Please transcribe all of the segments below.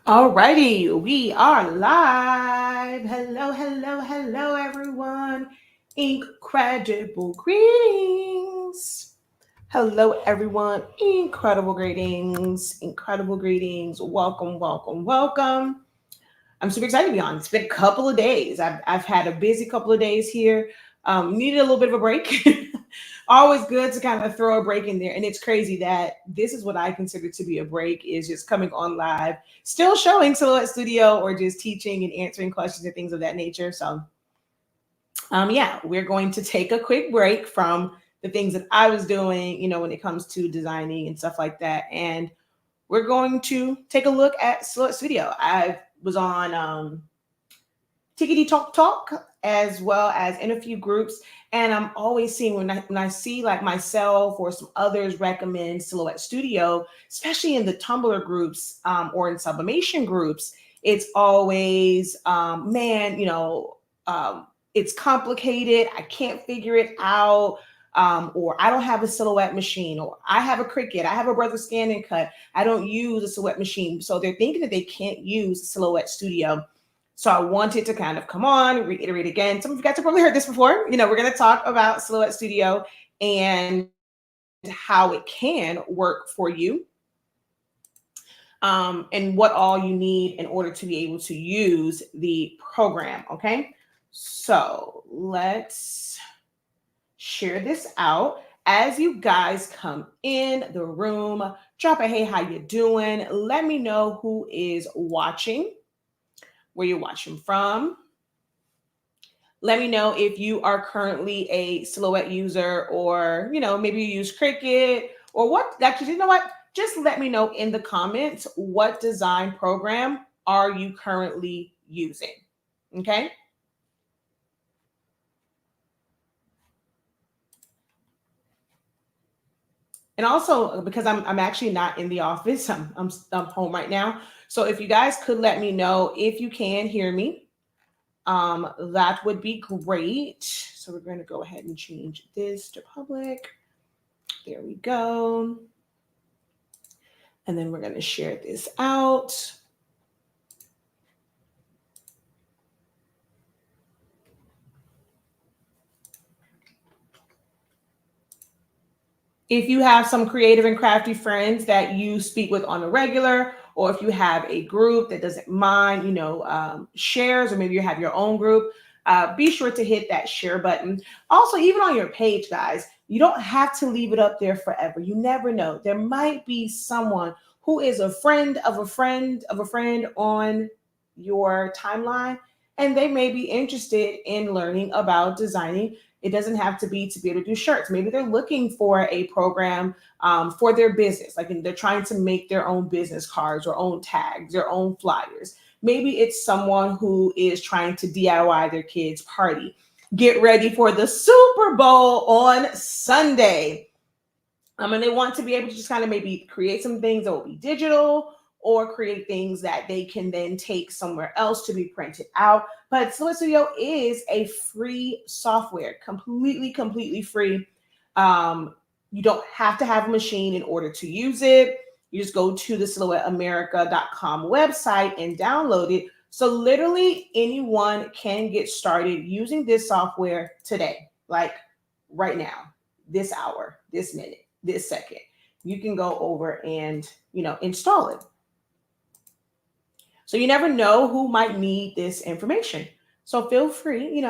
Alrighty, we are live. Hello, hello, hello, everyone. Incredible greetings. Hello, everyone. Incredible greetings. Incredible greetings. Welcome, welcome, welcome. I'm super excited to be on. It's been a couple of days. I've had a busy couple of days here. Needed a little bit of a break. Always good to kind of throw a break in there. And it's crazy that this is what I consider to be a break is just coming on live, still showing Silhouette Studio or just teaching and answering questions and things of that nature. So yeah, we're going to take a quick break from the things that I was doing, when it comes to designing and stuff like that. And we're going to take a look at Silhouette Studio. I was on Tickety Talk Talk as well as in a few groups. And I'm always seeing when I see like myself or some others recommend Silhouette Studio, especially in the Tumblr groups or in sublimation groups, it's always, man, it's complicated. I can't figure it out. Or I don't have a Silhouette machine, or I have a Cricut, I have a Brother Scan and Cut. I don't use a Silhouette machine. So they're thinking that they can't use Silhouette Studio. So I wanted to kind of come on, reiterate again. Some of you guys have probably heard this before. We're going to talk about Silhouette Studio and how it can work for you, and what all you need in order to be able to use the program. Okay, so let's share this out. As you guys come in the room, drop a hey, how you doing? Let me know who is watching, where you're watching from. Let me know if you are currently a Silhouette user, or maybe you use Cricut, or what. Actually, you know what? Just let me know in the comments, what design program are you currently using? Okay. And also, because I'm actually not in the office, I'm home right now. So if you guys could let me know if you can hear me, that would be great. So we're going to go ahead and change this to public. There we go. And then we're going to share this out. If you have some creative and crafty friends that you speak with on a regular, or if you have a group that doesn't mind, shares, or maybe you have your own group, be sure to hit that share button. Also, even on your page, guys, you don't have to leave it up there forever. You never know. There might be someone who is a friend of a friend of a friend on your timeline, and they may be interested in learning about designing. It doesn't have to be able to do shirts. Maybe they're looking for a program for their business. Like they're trying to make their own business cards or own tags, their own flyers. Maybe it's someone who is trying to DIY their kids' party. Get ready for the Super Bowl on Sunday. And they want to be able to just kind of maybe create some things that will be digital, or create things that they can then take somewhere else to be printed out. But Silhouette Studio is a free software, completely free. You don't have to have a machine in order to use it. You just go to the silhouetteamerica.com website and download it. So literally anyone can get started using this software today, like right now, this hour, this minute, this second. You can go over and, install it. So you never know who might need this information. So feel free, you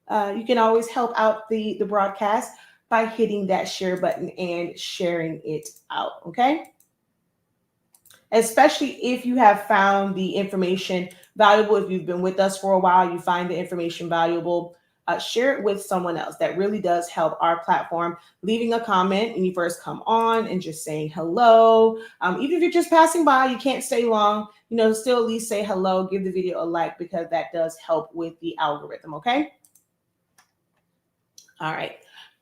can always help out the broadcast by hitting that share button and sharing it out, okay? Especially if you have found the information valuable. If you've been with us for a while, you find the information valuable, share it with someone else. That really does help our platform. Leaving a comment when you first come on and just saying hello. Even if you're just passing by, you can't stay long, still at least say hello, give the video a like, because that does help with the algorithm, okay? All right.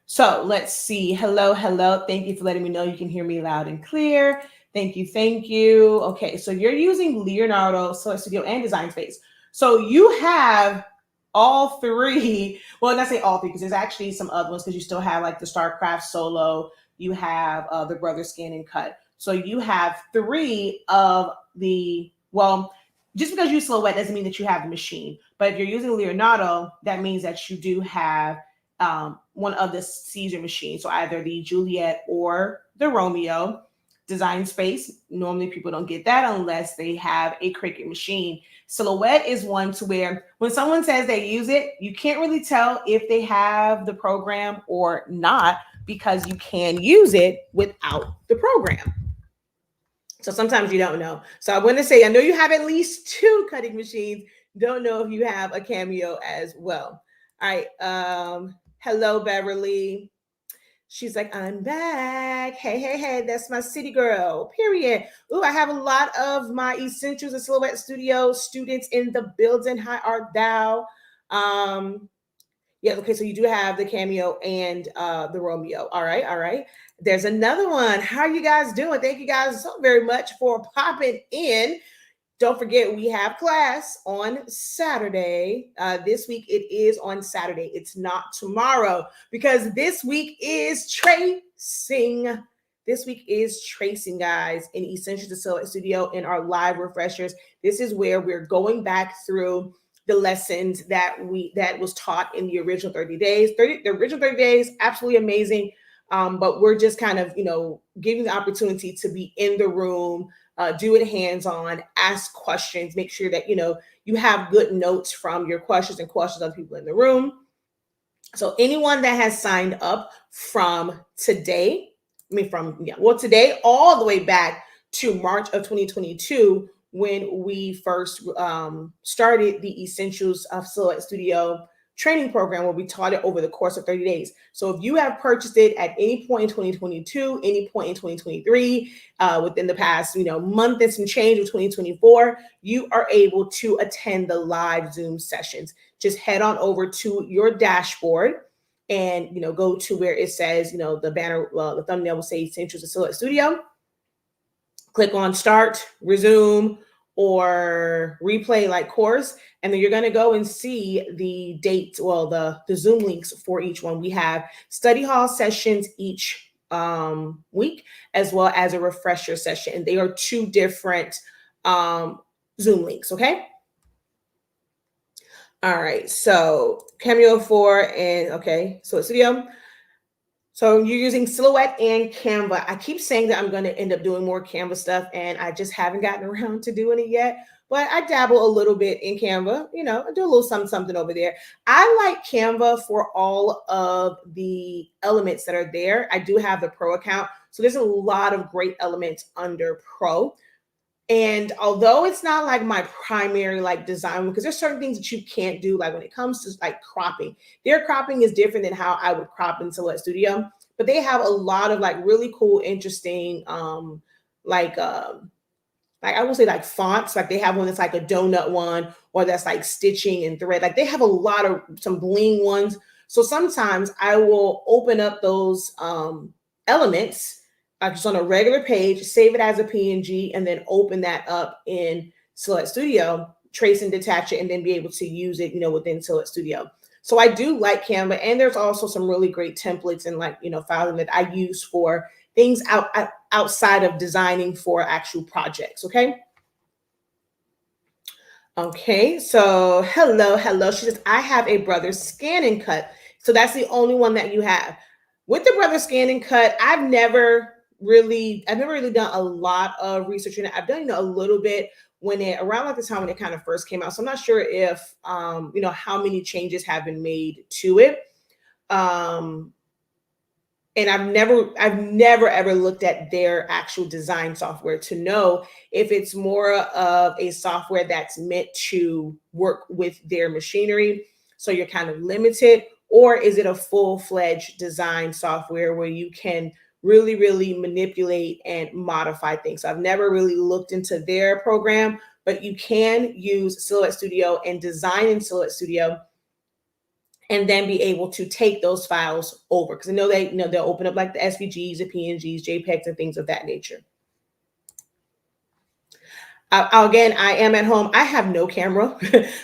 So let's see. Hello, hello. Thank you for letting me know you can hear me loud and clear. Thank you, thank you. Okay, so you're using Leonardo, Silhouette Studio, and Design Space. So you have all three. Well, not say all three, because there's actually some other ones, because you still have like the StarCraft Solo. You have the Brother Scan and Cut. So you have three of the Well, just because you use Silhouette doesn't mean that you have the machine. But if you're using Leonardo, that means that you do have one of the Caesar machines. So either the Juliet or the Romeo. Design Space, normally people don't get that unless they have a Cricut machine. Silhouette is one to where when someone says they use it, you can't really tell if they have the program or not because you can use it without the program. So sometimes you don't know. So I want to say, I know you have at least 2 cutting machines. Don't know if you have a Cameo as well. All right. Hello, Beverly. She's like, I'm back. Hey, hey, hey, that's my city girl, period. Ooh, I have a lot of my Essentials of Silhouette Studio students in the building. Hi, Art Thou. Yeah, okay, so you do have the Cameo and the Romeo. All right, all right. There's another one. How are you guys doing? Thank you guys so very much for popping in. Don't forget, we have class on Saturday. This week it is on Saturday. It's not tomorrow because this week is tracing. This week is tracing, guys, in Essentials to Silhouette Studio in our live refreshers. This is where we're going back through the lessons that was taught in the original 30 days. The original 30 days, absolutely amazing. But we're just kind of, giving the opportunity to be in the room, do it hands-on, ask questions, make sure that, you have good notes from your questions and questions of people in the room. So anyone that has signed up from today, today all the way back to March of 2022, when we first started the Essentials of Silhouette Studio training program, where we taught it over the course of 30 days. So if you have purchased it at any point in 2022, any point in 2023, within the past, month and some change of 2024, you are able to attend the live Zoom sessions. Just head on over to your dashboard and, go to where it says, the banner, the thumbnail will say Essentials of Silhouette Studio. Click on start, resume, or replay like course, and then you're going to go and see the dates, the Zoom links for each one. We have study hall sessions each week, as well as a refresher session, and they are 2 different Zoom links. Okay. All right. So Cameo 4 and okay, so Studio. So you're using Silhouette and Canva. I keep saying that I'm going to end up doing more Canva stuff, and I just haven't gotten around to doing it yet. But I dabble a little bit in Canva, I do a little something over there. I like Canva for all of the elements that are there. I do have the Pro account, so there's a lot of great elements under Pro. And although it's not like my primary design, because there's certain things that you can't do, like when it comes to cropping. Their cropping is different than how I would crop in Silhouette Studio, but they have a lot of really cool, interesting, I would say fonts. They have one that's like a donut one, or that's stitching and thread. They have a lot of some bling ones. So sometimes I will open up those elements just on a regular page, save it as a PNG, and then open that up in Silhouette Studio, trace and detach it, and then be able to use it, within Silhouette Studio. So I do like Canva, and there's also some really great templates and filing that I use for things outside of designing for actual projects. Okay. Okay. So hello. She says, I have a Brother Scan and Cut. So that's the only one that you have. With the Brother Scan and Cut, I've never really done a lot of research in it. I've done a little bit around the time when it kind of first came out. So I'm not sure if how many changes have been made to it. And I've never ever looked at their actual design software to know if it's more of a software that's meant to work with their machinery, so you're kind of limited, or is it a full-fledged design software where you can really manipulate and modify things. So I've never really looked into their program, but you can use Silhouette Studio and design in Silhouette Studio, and then be able to take those files over. Because I know they'll open up the SVGs, the PNGs, JPEGs, and things of that nature. Again, I am at home. I have no camera.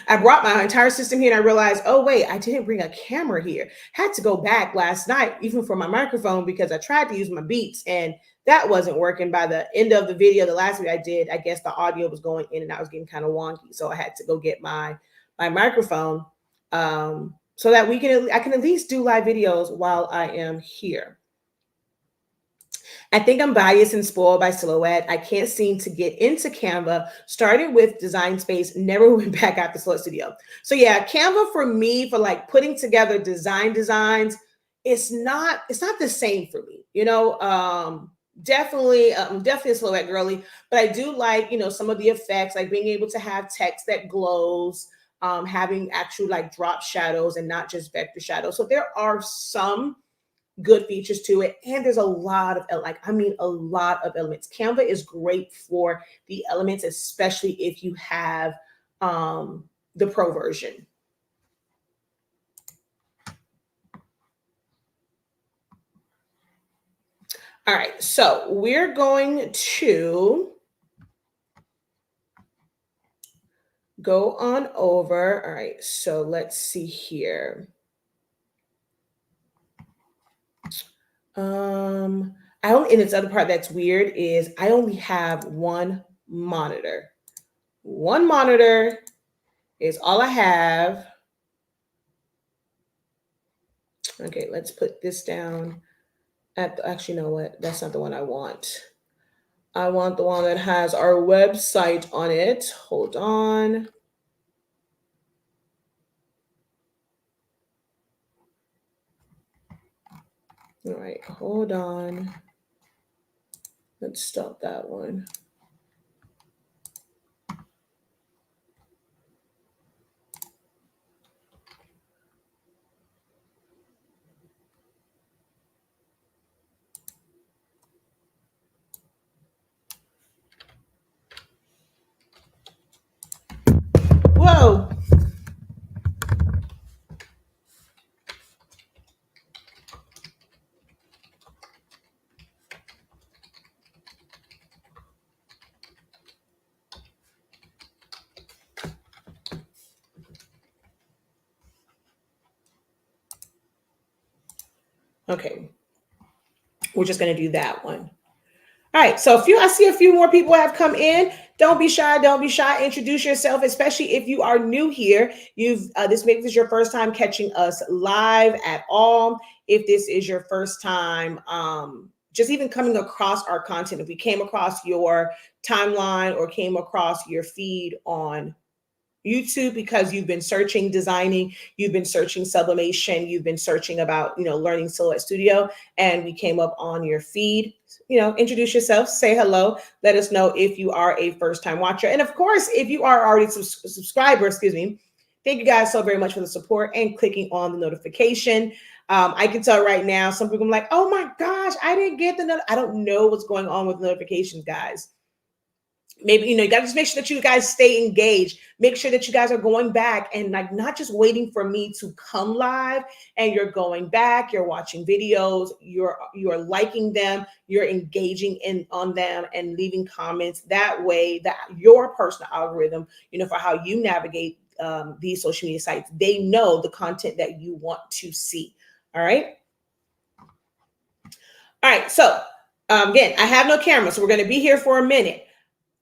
I brought my entire system here, and I realized, oh wait, I didn't bring a camera here. Had to go back last night, even for my microphone, because I tried to use my Beats, and that wasn't working. By the end of the video, the last video I did, I guess the audio was going in and I was getting kind of wonky. So I had to go get my microphone so that I can at least do live videos while I am here. I think I'm biased and spoiled by Silhouette. I can't seem to get into Canva. Started with Design Space, never went back after Silhouette Studio. So yeah, Canva for me, for like putting together designs, it's not the same for me. You know, definitely a Silhouette girly, but I do like, you know, some of the effects, like being able to have text that glows, having actual like drop shadows and not just vector shadows. So there are some good features to it, and there's a lot of a lot of elements. Canva is great for the elements, especially if you have the pro version. All right, so we're going to go on over. All right, so let's see here. And this other part that's weird is I only have one monitor. One monitor is all I have. Okay, let's put this down at actually, you know what? That's not the one I want. I want the one that has our website on it. Hold on. All right, hold on. Let's stop that one. Whoa. Okay, we're just going to do that one. All right, so I see a few more people have come in. Don't be shy. Don't be shy. Introduce yourself, especially if you are new here. This maybe this is your first time catching us live at all. If this is your first time, just even coming across our content, if we came across your timeline or came across your feed on YouTube because you've been searching designing, you've been searching sublimation, you've been searching about, learning Silhouette Studio, and we came up on your feed. Introduce yourself, say hello, let us know if you are a first-time watcher. And of course, if you are already a subscriber, thank you guys so very much for the support and clicking on the notification. I can tell right now, some people are like, oh my gosh, I didn't get the I don't know what's going on with notifications, guys. Maybe, you got to just make sure that you guys stay engaged. Make sure that you guys are going back and not just waiting for me to come live, and you're going back, you're watching videos, you're liking them, you're engaging on them and leaving comments. That way that your personal algorithm, for how you navigate these social media sites, they know the content that you want to see. All right. All right. So again, I have no camera, so we're going to be here for a minute.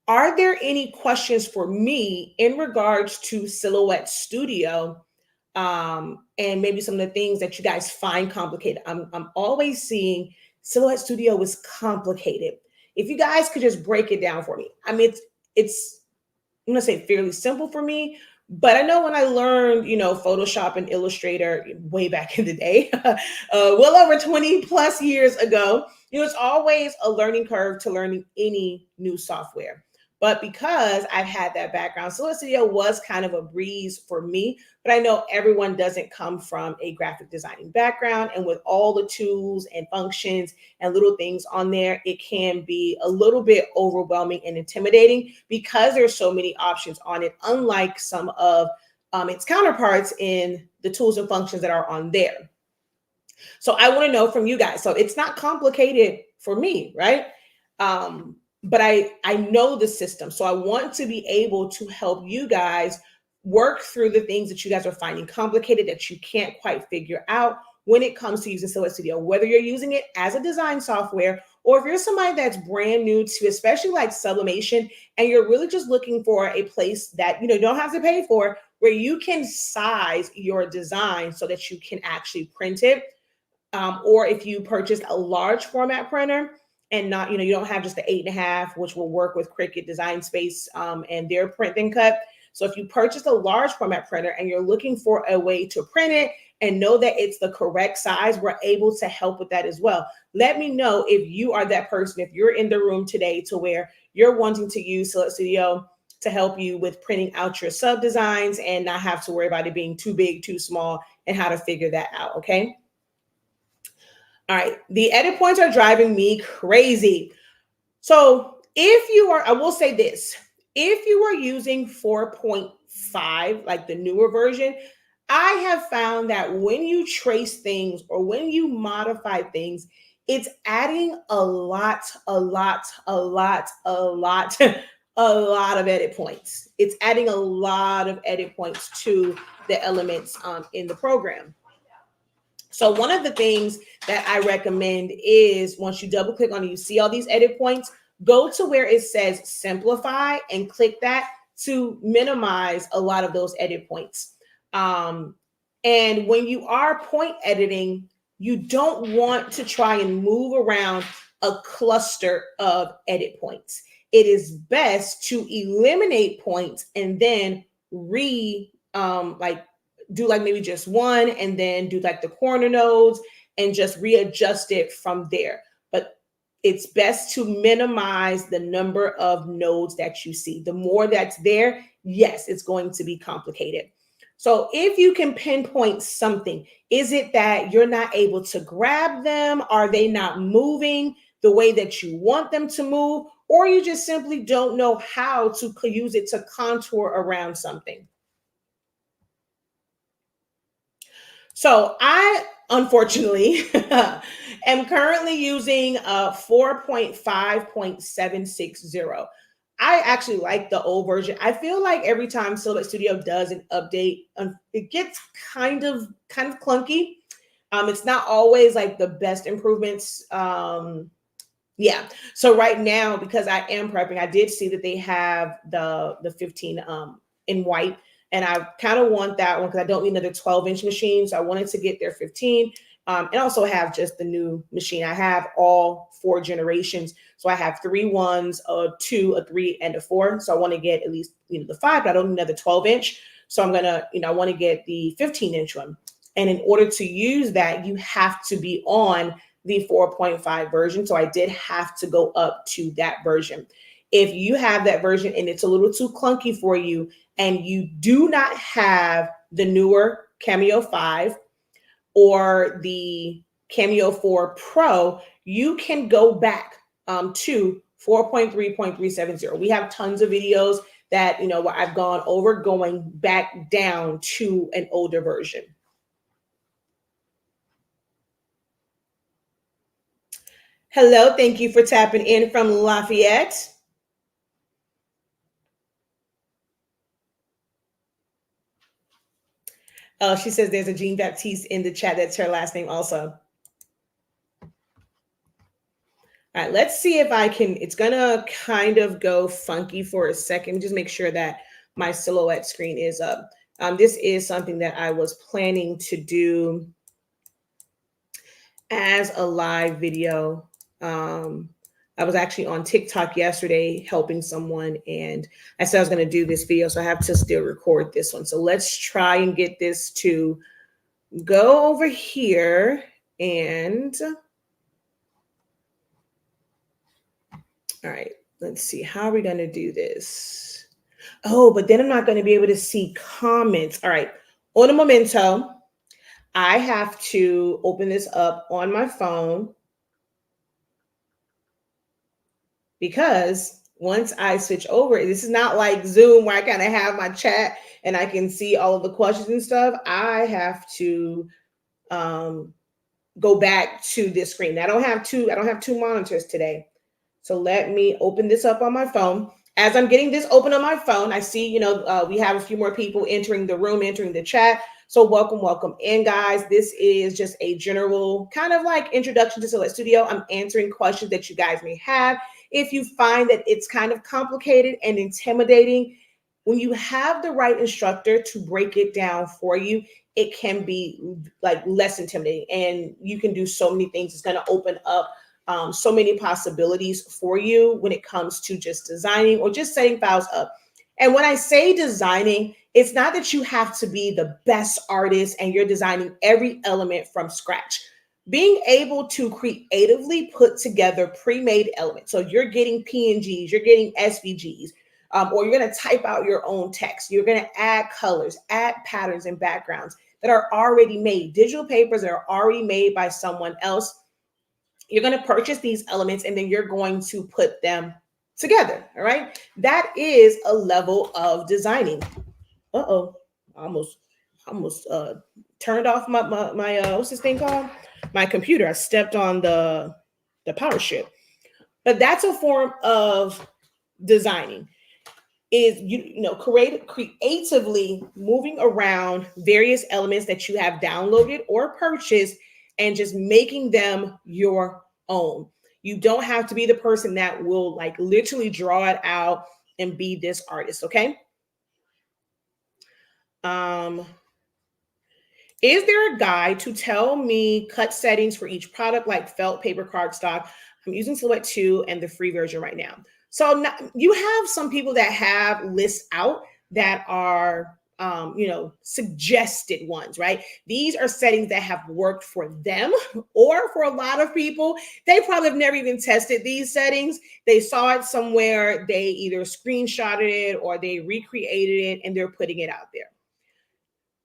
Are there any questions for me in regards to Silhouette Studio, and maybe some of the things that you guys find complicated? I'm always seeing Silhouette Studio is complicated. If you guys could just break it down for me. I mean, it's I'm gonna say fairly simple for me, but I know when I learned, Photoshop and Illustrator way back in the day, well over 20 plus years ago, it's always a learning curve to learning any new software. But because I've had that background, Silhouette Studio was kind of a breeze for me, but I know everyone doesn't come from a graphic designing background. And with all the tools and functions and little things on there, it can be a little bit overwhelming and intimidating because there's so many options on it, unlike some of its counterparts in the tools and functions that are on there. So I want to know from you guys. So it's not complicated for me, right? But I know the system. So I want to be able to help you guys work through the things that you guys are finding complicated, that you can't quite figure out when it comes to using Silhouette Studio, whether you're using it as a design software or if you're somebody that's brand new to, especially like sublimation, and you're really just looking for a place that, you don't have to pay for, where you can size your design so that you can actually print it. Or if you purchase a large format printer and not, you don't have just the 8.5, which will work with Cricut Design Space and their print and cut. So if you purchase a large format printer and you're looking for a way to print it and know that it's the correct size, we're able to help with that as well. Let me know if you are that person, if you're in the room today to where you're wanting to use Silhouette Studio to help you with printing out your sub designs and not have to worry about it being too big, too small, and how to figure that out, okay? All right, the edit points are driving me crazy. So if you are, I will say this, if you are using 4.5, like the newer version, I have found that when you trace things or when you modify things, it's adding a lot of edit points. It's adding a lot of edit points to the elements in the program. So one of the things that I recommend is once you double click on it, you see all these edit points, go to where it says simplify and click that to minimize a lot of those edit points. And when you are point editing, you don't want to try and move around a cluster of edit points. It is best to eliminate points and then do like maybe just one and then do like the corner nodes and just readjust it from there. But it's best to minimize the number of nodes that you see. The more that's there, yes, it's going to be complicated. So if you can pinpoint something, is it that you're not able to grab them? Are they not moving the way that you want them to move? Or you just simply don't know how to use it to contour around something? So I, unfortunately, am currently using 4.5.760. I actually like the old version. I feel like every time Silhouette Studio does an update, it gets kind of clunky. It's not always like the best improvements. Yeah. So right now, because I am prepping, I did see that they have the 15 in white. And I kind of want that one because I don't need another 12-inch machine. So I wanted to get their 15 and also have just the new machine. I have all 4 generations. So I have 3 ones, a 2, a 3, and a 4. So I want to get at least the 5, but I don't need another 12-inch. So I'm going to, I want to get the 15-inch one. And in order to use that, you have to be on the 4.5 version. So I did have to go up to that version. If you have that version and it's a little too clunky for you, and you do not have the newer Cameo 5 or the Cameo 4 Pro, you can go back to 4.3.370. We have tons of videos that, where I've gone over going back down to an older version. Hello, thank you for tapping in from Lafayette. Oh, she says there's a Jean Baptiste in the chat. That's her last name also. All right, let's see if I can, it's gonna kind of go funky for a second. Just make sure that my Silhouette screen is up. This is something that I was planning to do as a live video. I was actually on TikTok yesterday helping someone, and I said I was going to do this video, so I have to still record this one. So let's try and get this to go over here. And all right, let's see. How are we going to do this? Oh, but then I'm not going to be able to see comments. All right, on a momento, I have to open this up on my phone, because once I switch over, this is not like Zoom where I kind of have my chat and I can see all of the questions and stuff. I have to go back to this screen. I don't have two monitors today. So let me open this up on my phone. As I'm getting this open on my phone, I see, we have a few more people entering the room, entering the chat. So welcome in, guys. This is just a general kind of like introduction to Silhouette Studio. I'm answering questions that you guys may have. If you find that it's kind of complicated and intimidating, when you have the right instructor to break it down for you, it can be like less intimidating, and you can do so many things. It's going to open up so many possibilities for you when it comes to just designing or just setting files up. And when I say designing, it's not that you have to be the best artist and you're designing every element from scratch. Being able to creatively put together pre-made elements. So you're getting PNGs, you're getting SVGs, or you're going to type out your own text. You're going to add colors, add patterns and backgrounds that are already made, digital papers that are already made by someone else. You're going to purchase these elements and then you're going to put them together. All right. That is a level of designing. Uh-oh. Almost turned off my what's this thing called? My computer. I stepped on the power strip. But that's a form of designing. Is creatively moving around various elements that you have downloaded or purchased and just making them your own. You don't have to be the person that will like literally draw it out and be this artist, okay? Is there a guide to tell me cut settings for each product like felt, paper, cardstock? I'm using Silhouette 2 and the free version right now. So now, you have some people that have lists out that are, suggested ones, right? These are settings that have worked for them, or for a lot of people, they probably have never even tested these settings. They saw it somewhere, they either screenshotted it or they recreated it and they're putting it out there.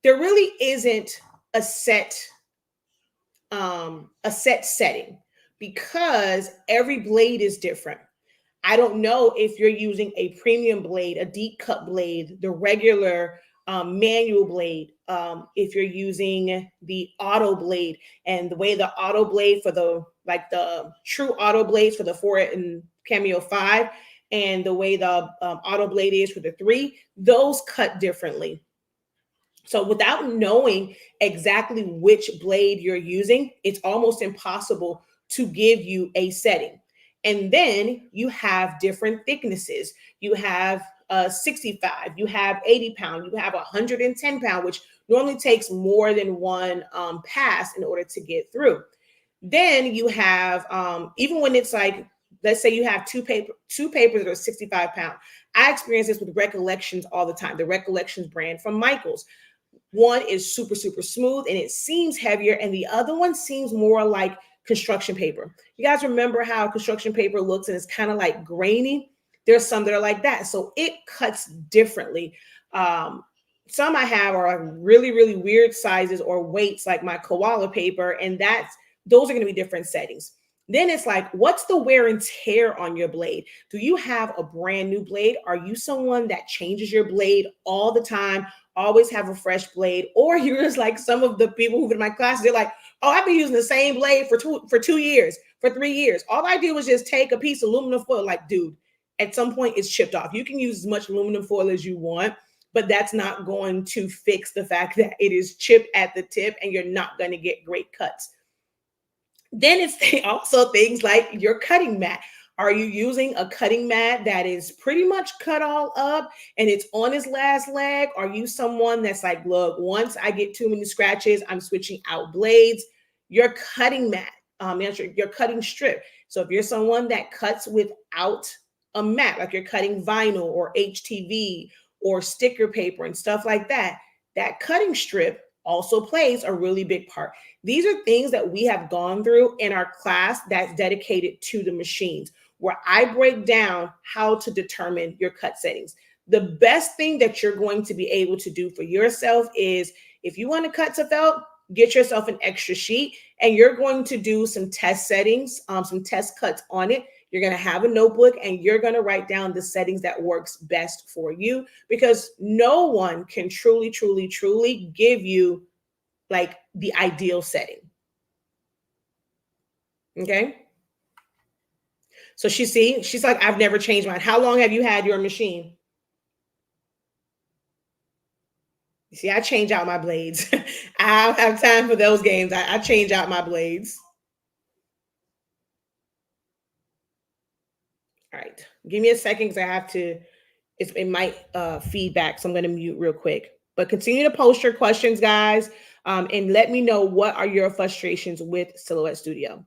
There really isn't a set setting because every blade is different. I don't know if you're using a premium blade, a deep cut blade, the regular manual blade, if you're using the auto blade, and the way the auto blade for the true auto blades for the 4 and Cameo 5 and the way the auto blade is for the 3, those cut differently. So without knowing exactly which blade you're using, it's almost impossible to give you a setting. And then you have different thicknesses. You have 65, you have 80 pound, you have 110 pound, which normally takes more than one pass in order to get through. Then you have, even when it's like, let's say you have two papers that are 65 pound. I experience this with Recollections all the time, the Recollections brand from Michaels. One is super, super smooth and it seems heavier, and the other one seems more like construction paper. You guys remember how construction paper looks and it's kind of like grainy? There's some that are like that. So it cuts differently. Some I have are really, really weird sizes or weights, like my koala paper, and those are going to be different settings. Then it's like, what's the wear and tear on your blade? Do you have a brand new blade? Are you someone that changes your blade all the time, always have a fresh blade? Or you're just like some of the people who've been in my classes, they're like, oh, I've been using the same blade for 2 years, for 3 years. All I do is just take a piece of aluminum foil. Like, dude, at some point it's chipped off. You can use as much aluminum foil as you want, but that's not going to fix the fact that it is chipped at the tip and you're not going to get great cuts. Then it's also things like your cutting mat. Are you using a cutting mat that is pretty much cut all up and it's on its last leg? Are you someone that's like, look, once I get too many scratches, I'm switching out blades? Your cutting mat, your cutting strip. So if you're someone that cuts without a mat, like you're cutting vinyl or HTV or sticker paper and stuff like that, that cutting strip also plays a really big part. These are things that we have gone through in our class that's dedicated to the machines, where I break down how to determine your cut settings. The best thing that you're going to be able to do for yourself is, if you want to cut to felt, get yourself an extra sheet and you're going to do some test settings, some test cuts on it. You're going to have a notebook and you're going to write down the settings that works best for you, because no one can truly, truly, truly give you like the ideal setting. Okay. So she's like, I've never changed mine. How long have you had your machine? You see, I change out my blades. I don't have time for those games. I change out my blades. All right. Give me a second because I have to, it might feedback. So I'm going to mute real quick. But continue to post your questions, guys. And let me know what are your frustrations with Silhouette Studio.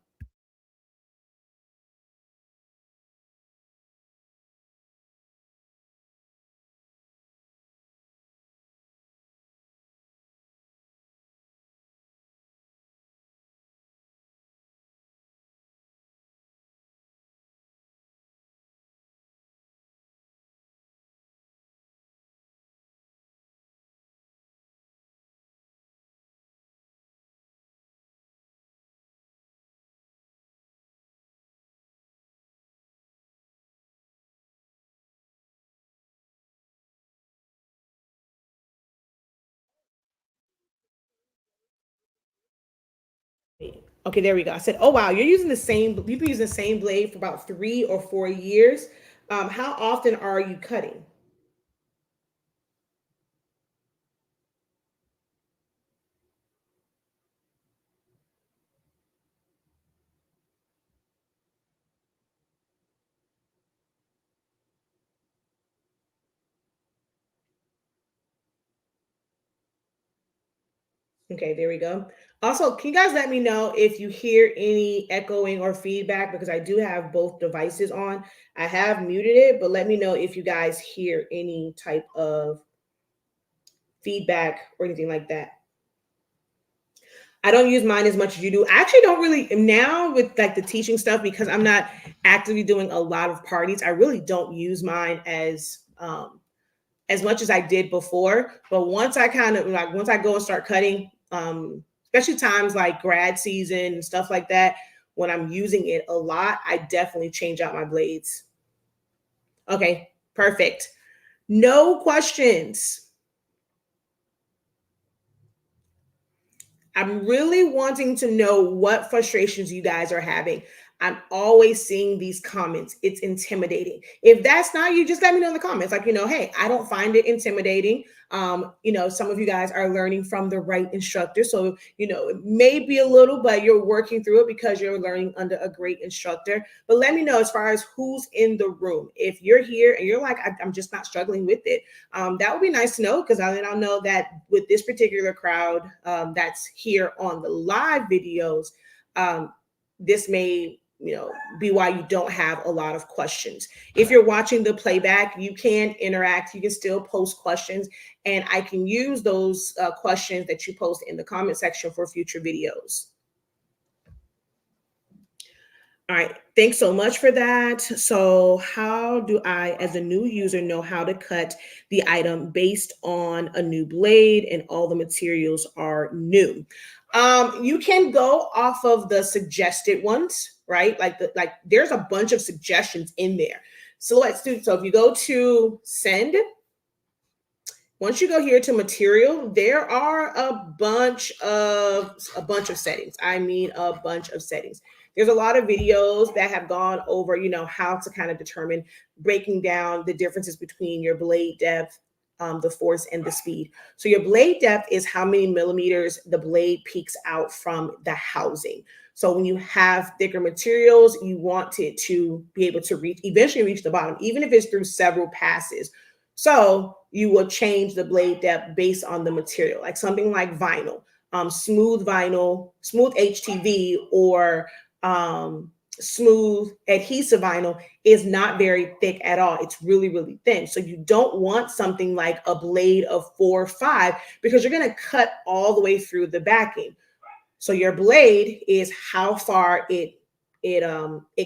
Okay, there we go. I said, oh, wow, you've been using the same blade for about 3 or 4 years. How often are you cutting? Okay, there we go. Also, can you guys let me know if you hear any echoing or feedback because I do have both devices on. I have muted it, but let me know if you guys hear any type of feedback or anything like that. I don't use mine as much as you do. I actually don't really now with like the teaching stuff because I'm not actively doing a lot of parties. I really don't use mine as much as I did before. But once I kind of like once I go and start cutting, especially times like grad season and stuff like that, when I'm using it a lot, I definitely change out my blades. Okay, perfect. No questions. I'm really wanting to know what frustrations you guys are having. I'm always seeing these comments. It's intimidating. If that's not you, just let me know in the comments. Like, hey, I don't find it intimidating. Some of you guys are learning from the right instructor. So, it may be a little, but you're working through it because you're learning under a great instructor. But let me know as far as who's in the room. If you're here and you're like, I'm just not struggling with it, that would be nice to know because then I'll know that with this particular crowd that's here on the live videos, this may be why you don't have a lot of questions. If you're watching the playback, you can interact. You can still post questions, and I can use those questions that you post in the comment section for future videos. All right, thanks so much for that. So how do I, as a new user, know how to cut the item based on a new blade and all the materials are new? You can go off of the suggested ones, right? Like there's a bunch of suggestions in there. Silhouette Studio. So if you go to send, once you go here to material, there are a bunch of settings. I mean, a bunch of settings. There's a lot of videos that have gone over, how to kind of determine breaking down the differences between your blade depth, the force, and the speed. So your blade depth is how many millimeters the blade peeks out from the housing. So when you have thicker materials, you want it to be able to eventually reach the bottom, even if it's through several passes. So you will change the blade depth based on the material, like something like vinyl, smooth vinyl, smooth HTV, or smooth adhesive vinyl is not very thick at all. It's really, really thin. So you don't want something like a blade of 4 or 5 because you're going to cut all the way through the backing. So your blade is how far it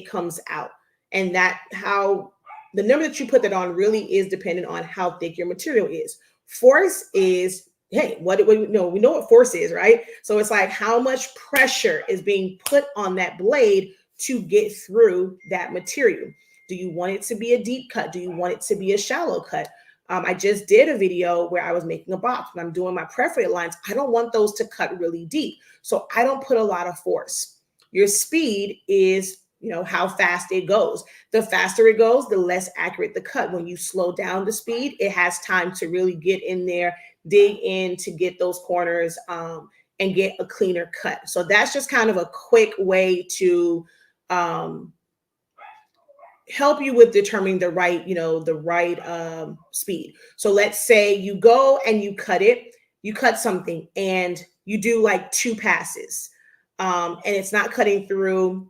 comes out, and that how the number that you put that on really is dependent on how thick your material is. Force is, hey, we know what force is, right? So it's like how much pressure is being put on that blade to get through that material. Do you want it to be a deep cut? Do you want it to be a shallow cut? I just did a video where I was making a box. When I'm doing my perforated lines, I don't want those to cut really deep. So I don't put a lot of force. Your speed is, how fast it goes. The faster it goes, the less accurate the cut. When you slow down the speed, it has time to really get in there, dig in to get those corners, and get a cleaner cut. So that's just kind of a quick way to help you with determining the right, speed. So let's say you go and you cut something and you do like 2 passes, and it's not cutting through.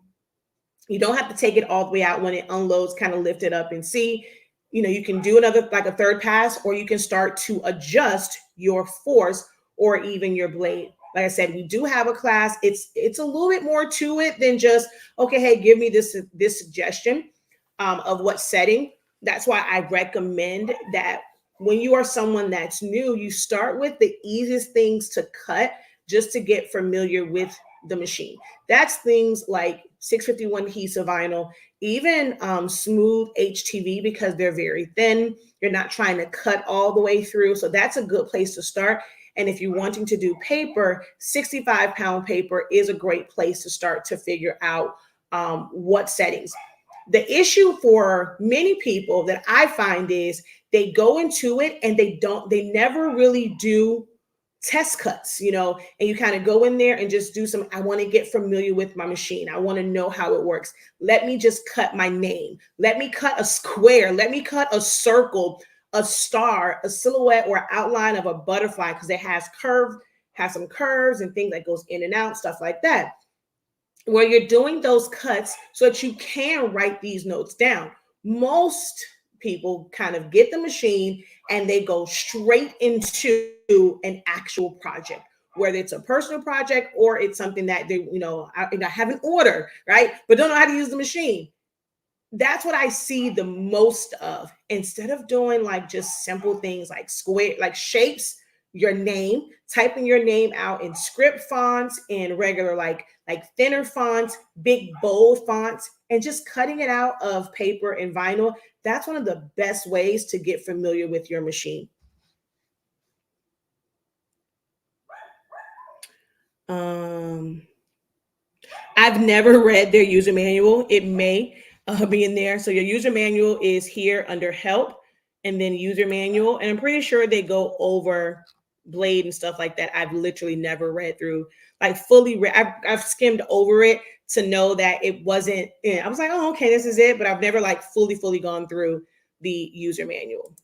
You don't have to take it all the way out. When it unloads, kind of lift it up and see, you can do another, like a 3rd pass, or you can start to adjust your force or even your blade. Like I said, we do have a class. It's a little bit more to it than just, okay, hey, give me this suggestion of what setting. That's why I recommend that when you are someone that's new, you start with the easiest things to cut just to get familiar with the machine. That's things like 651 adhesive vinyl, even smooth HTV, because they're very thin. You're not trying to cut all the way through. So that's a good place to start. And if you're wanting to do paper, 65-pound paper is a great place to start to figure out what settings. The issue for many people that I find is they go into it and they never really do test cuts, and you kind of go in there and just do some, I want to get familiar with my machine. I want to know how it works. Let me just cut my name. Let me cut a square. Let me cut a circle, a star, a silhouette, or outline of a butterfly, because it has some curves and things that goes in and out, stuff like that, where you're doing those cuts so that you can write these notes down. Most people kind of get the machine and they go straight into an actual project, whether it's a personal project or it's something that they, I have an order, right? But don't know how to use the machine. That's what I see the most of. Instead of doing like just simple things like square, like shapes, your name, typing your name out in script fonts, in regular, like thinner fonts, big bold fonts, and just cutting it out of paper and vinyl. That's one of the best ways to get familiar with your machine. I've never read their user manual. It may be in there. So your user manual is here under help, and then user manual. And I'm pretty sure they go over blade and stuff like that. I've literally never read through, like fully read. I've skimmed over it to know that it wasn't, I was like, oh, okay, this is it. But I've never like fully gone through the user manual.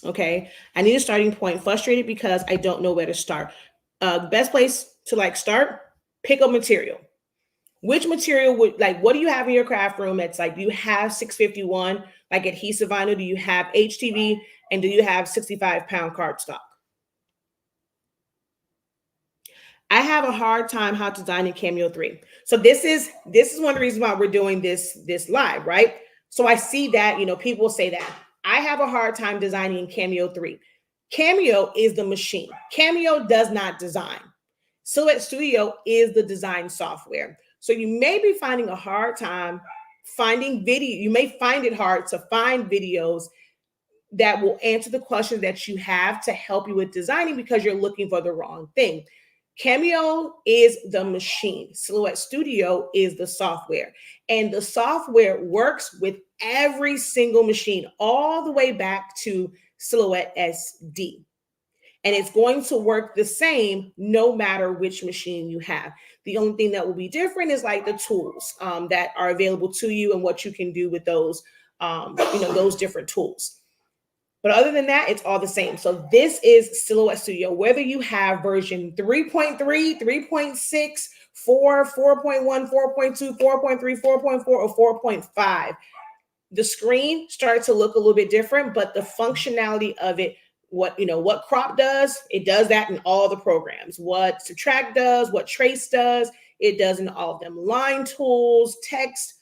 Okay, I need a starting point. Frustrated because I don't know where to start. The best place to start, pick a material. Which material what do you have in your craft room? It's like, do you have 651 like adhesive vinyl? Do you have HTV? And do you have 65-pound cardstock? I have a hard time how to design in Cameo 3. So this is one of the reasons why we're doing this live, right? So I see that, people say that. I have a hard time designing in Cameo 3. Cameo is the machine. Cameo does not design. Silhouette Studio is the design software. So you may be finding a hard time finding video. You may find it hard to find videos that will answer the questions that you have to help you with designing because you're looking for the wrong thing. Cameo is the machine. Silhouette Studio is the software. And the software works with every single machine, all the way back to Silhouette SD. And it's going to work the same no matter which machine you have. The only thing that will be different is like the tools that are available to you and what you can do with those, those different tools. But other than that, it's all the same. So this is Silhouette Studio. Whether you have version 3.3, 3.6, 4, 4.1, 4.2, 4.3, 4.4, or 4.5, the screen starts to look a little bit different, but the functionality of it, what crop does, it does that in all the programs. What subtract does, what trace does, it does in all of them. Line tools, text,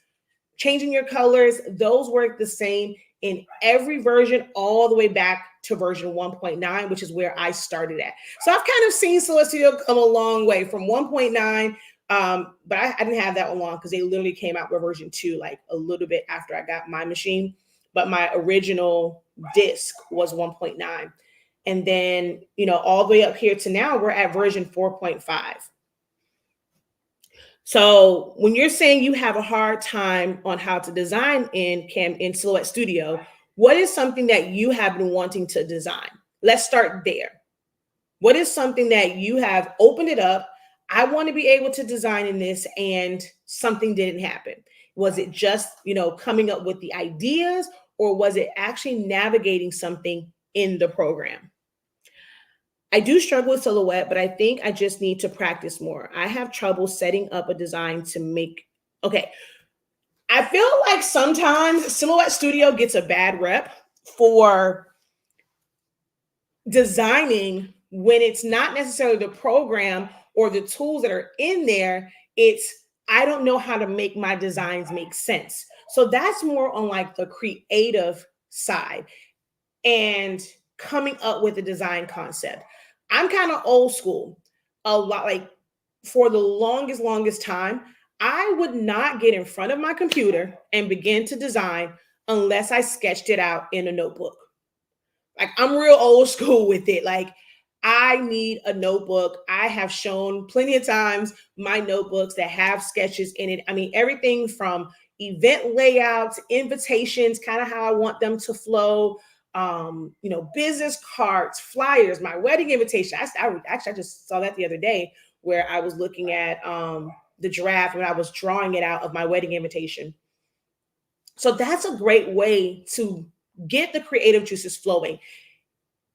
changing your colors, those work the same in every version, all the way back to version 1.9, which is where I started at. So I've kind of seen Silhouette Studio come a long way from 1.9, but I didn't have that one long because they literally came out with version 2 like a little bit after I got my machine. But my original disc was 1.9. And then, all the way up here to now, we're at version 4.5. So when you're saying you have a hard time on how to design in Silhouette Studio, what is something that you have been wanting to design? Let's start there. What is something that you have opened it up? I want to be able to design in this, and something didn't happen. Was it just, coming up with the ideas, or was it actually navigating something in the program? I do struggle with Silhouette, but I think I just need to practice more. I have trouble setting up a design to make, okay. I feel like sometimes Silhouette Studio gets a bad rep for designing when it's not necessarily the program or the tools that are in there. It's, I don't know how to make my designs make sense. So that's more on like the creative side and coming up with a design concept. I'm kind of old school. A lot, like, for the longest time, I would not get in front of my computer and begin to design unless I sketched it out in a notebook. Like, I'm real old school with it. Like, I need a notebook. I have shown plenty of times my notebooks that have sketches in it. I mean, everything from event layouts, invitations, kind of how I want them to flow, business cards, flyers, my wedding invitation. I just saw that the other day where I was looking at the draft when I was drawing it out of my wedding invitation. So that's a great way to get the creative juices flowing.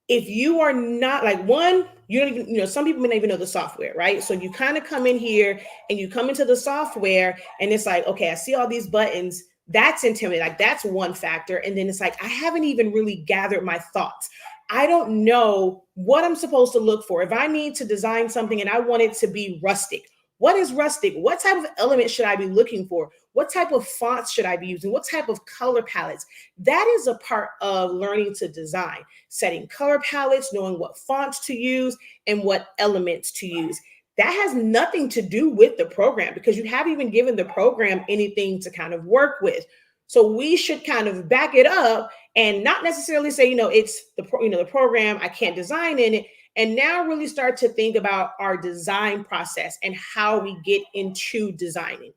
If you are not, like, one, you don't even, some people may not even know the software, right? So you kind of come in here and you come into the software and it's like, okay, I see all these buttons. That's intimidating. Like, that's one factor. And then it's like, I haven't even really gathered my thoughts. I don't know what I'm supposed to look for. If I need to design something and I want it to be rustic, what is rustic? What type of element should I be looking for? What type of fonts should I be using? What type of color palettes? That is a part of learning to design, setting color palettes, knowing what fonts to use and what elements to use. That has nothing to do with the program because you haven't even given the program anything to kind of work with. So we should kind of back it up and not necessarily say, it's the program, I can't design in it. And now really start to think about our design process and how we get into designing.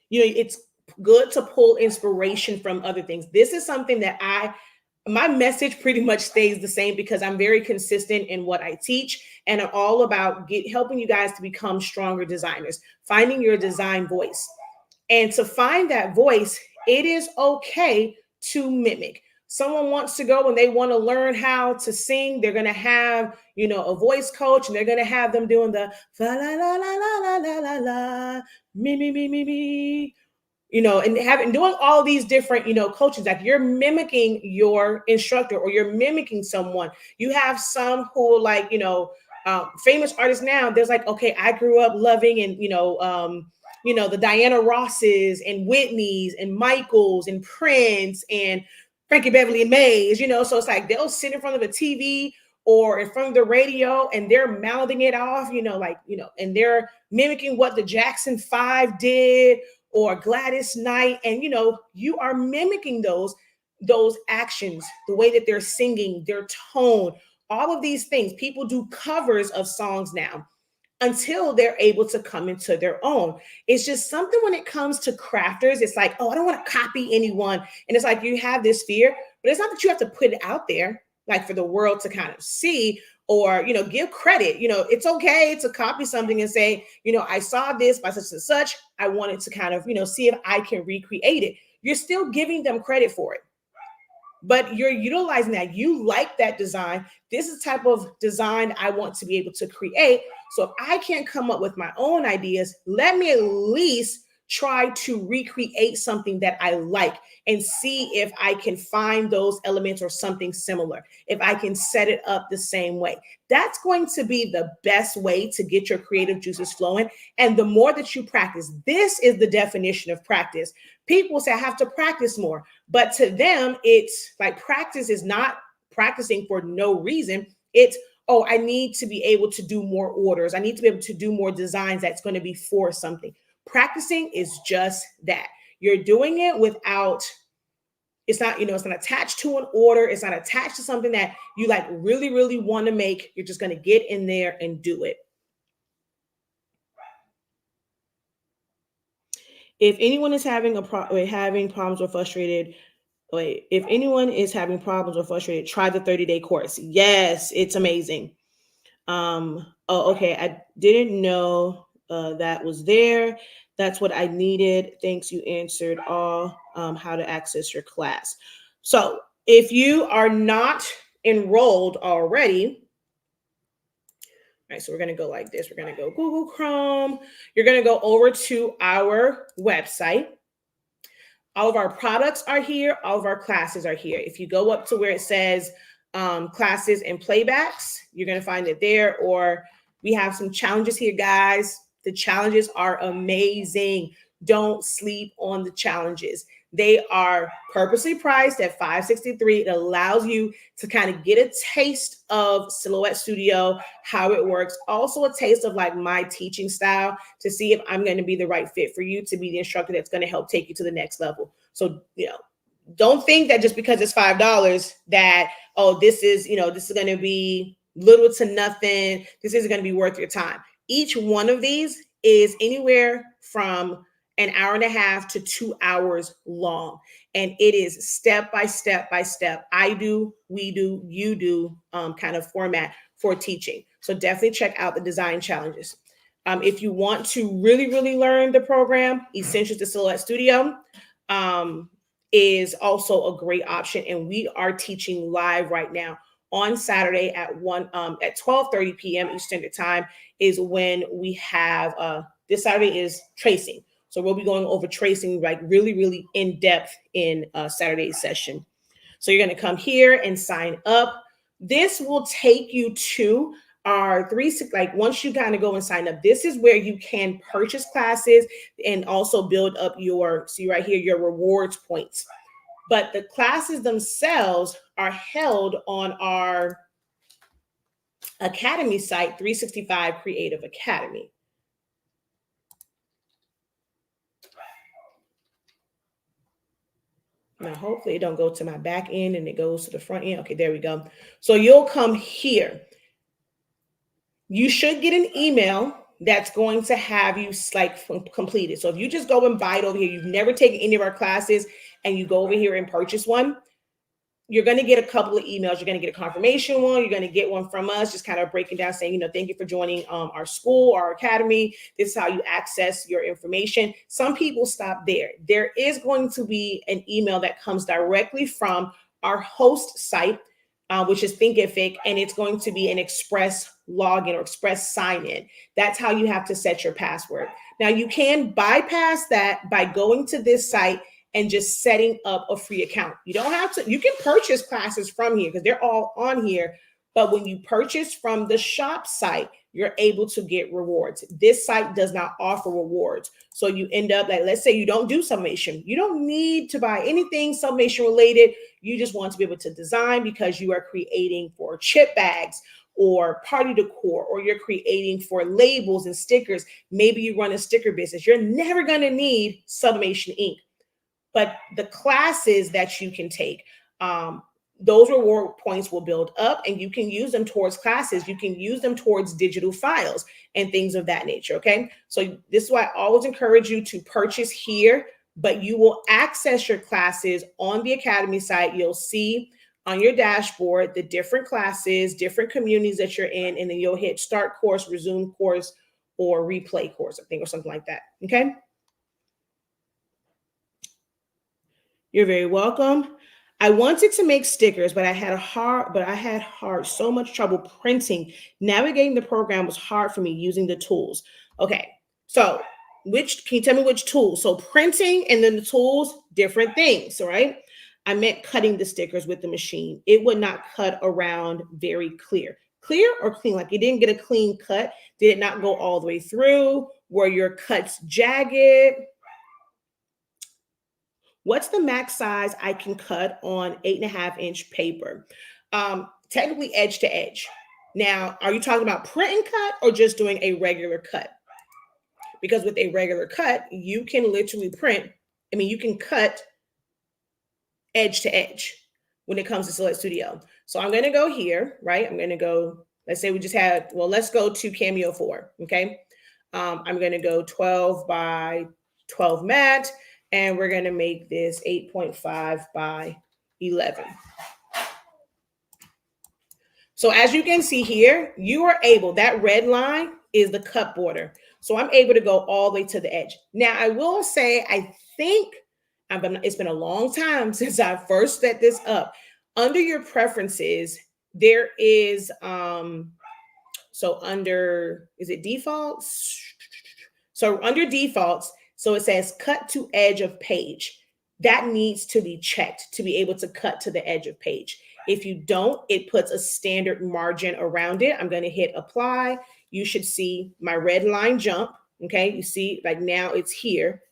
It's good to pull inspiration from other things. This is something that my message pretty much stays the same because I'm very consistent in what I teach, and I'm all about helping you guys to become stronger designers, finding your design voice. And to find that voice, it is okay to mimic. Someone wants to go and they want to learn how to sing. They're going to have, a voice coach, and they're going to have them doing the la la la la la la la la, me, me, me, me, me, and doing all these different, coaches. Like, you're mimicking your instructor or you're mimicking someone. You have some who, like, famous artists now, there's like, okay, I grew up loving and, the Diana Rosses and Whitneys and Michaels and Prince and Frankie Beverly and Mays, so it's like they'll sit in front of a TV or in front of the radio and they're mouthing it off, and they're mimicking what the Jackson 5 did or Gladys Knight. And, you are mimicking those actions, the way that they're singing, their tone, all of these things. People do covers of songs now until they're able to come into their own. It's just something when it comes to crafters, it's like, oh, I don't want to copy anyone. And it's like, you have this fear, but it's not that you have to put it out there, like, for the world to kind of see or, give credit. It's okay to copy something and say, I saw this by such and such. I wanted to kind of, see if I can recreate it. You're still giving them credit for it, but you're utilizing that. You like that design. This is the type of design I want to be able to create. So if I can't come up with my own ideas, let me at least try to recreate something that I like and see if I can find those elements or something similar, if I can set it up the same way. That's going to be the best way to get your creative juices flowing. And the more that you practice, this is the definition of practice. People say I have to practice more, but to them, it's like practice is not practicing for no reason. It's, oh, I need to be able to do more orders. I need to be able to do more designs that's going to be for something. Practicing is just that. You're doing it without it's not, it's not attached to an order. It's not attached to something that you like really, really want to make. You're just going to get in there and do it. If anyone is having problems or frustrated, if anyone is having problems or frustrated, try the 30-day course. Yes, it's amazing. Okay. I didn't know that was there. That's what I needed. Thanks. You answered all how to access your class. So if you are not enrolled already, all right, so we're going to go like this. We're going to go Google Chrome. You're going to go over to our website. All of our products are here. All of our classes are here. If you go up to where it says classes and playbacks, you're going to find it there. Or we have some challenges here, guys. The challenges are amazing. Don't sleep on the challenges. They are purposely priced at $563. It allows you to kind of get a taste of Silhouette Studio, how it works. Also a taste of like my teaching style to see if I'm going to be the right fit for you to be the instructor that's going to help take you to the next level. So, don't think that just because it's $5 that, this is going to be little to nothing. This isn't going to be worth your time. Each one of these is anywhere from an hour and a half to 2 hours long. And it is step by step by step. I do, we do, you do kind of format for teaching. So definitely check out the design challenges. If you want to really, really learn the program, Essentials to Silhouette Studio is also a great option. And we are teaching live right now on Saturday at 12:30 p.m. Eastern Standard Time is when we have, this Saturday is tracing. So we'll be going over tracing like really, really in depth in Saturday's session. So you're going to come here and sign up. This will take you to our once you kind of go and sign up, this is where you can purchase classes and also build up see right here, your rewards points. But the classes themselves are held on our Academy site, 365 Creative Academy. Now, hopefully it don't go to my back end and it goes to the front end. Okay, there we go. So you'll come here. You should get an email that's going to have you completed. So if you just go and buy it over here, you've never taken any of our classes and you go over here and purchase one, you're going to get a couple of emails. You're going to get a confirmation one. You're going to get one from us, just kind of breaking down saying, thank you for joining our school, our academy. This is how you access your information. Some people stop there. There is going to be an email that comes directly from our host site, which is Thinkific, and it's going to be an express login or express sign in. That's how you have to set your password. Now you can bypass that by going to this site and just setting up a free account. You don't have to, you can purchase classes from here because they're all on here. But when you purchase from the shop site, you're able to get rewards. This site does not offer rewards. So you end up like, let's say you don't do Sublimation. You don't need to buy anything Sublimation related. You just want to be able to design because you are creating for chip bags or party decor, or you're creating for labels and stickers. Maybe you run a sticker business. You're never going to need Sublimation ink. But the classes that you can take, those reward points will build up and you can use them towards classes. You can use them towards digital files and things of that nature, okay? So this is why I always encourage you to purchase here, but you will access your classes on the Academy site. You'll see on your dashboard the different classes, different communities that you're in, and then you'll hit start course, resume course, or replay course, I think, or something like that, okay? You're very welcome. I wanted to make stickers, but I had so much trouble printing. Navigating the program was hard for me using the tools. Okay, so can you tell me which tools? So printing and then the tools, different things, all right? I meant cutting the stickers with the machine. It would not cut around very clear. Clear or clean? Like you didn't get a clean cut. Did it not go all the way through? Were your cuts jagged? What's the max size I can cut on 8.5-inch paper? Technically edge to edge. Now, are you talking about print and cut or just doing a regular cut? Because with a regular cut, you can literally you can cut edge to edge when it comes to Silhouette Studio. So I'm going to go here, right? I'm going to go, let's say we just had, well, let's go to Cameo 4, okay? I'm going to go 12 by 12 matte, and we're going to make this 8.5 by 11. So as you can see here, you are able, that red line is the cut border. So I'm able to go all the way to the edge. Now, I will say, I think, it's been a long time since I first set this up. Under your preferences, there is, so under, is it defaults? So under defaults, so it says cut to edge of page. That needs to be checked to be able to cut to the edge of page. If you don't, it puts a standard margin around it. I'm going to hit apply. You should see my red line jump. Okay, you see, like now it's here.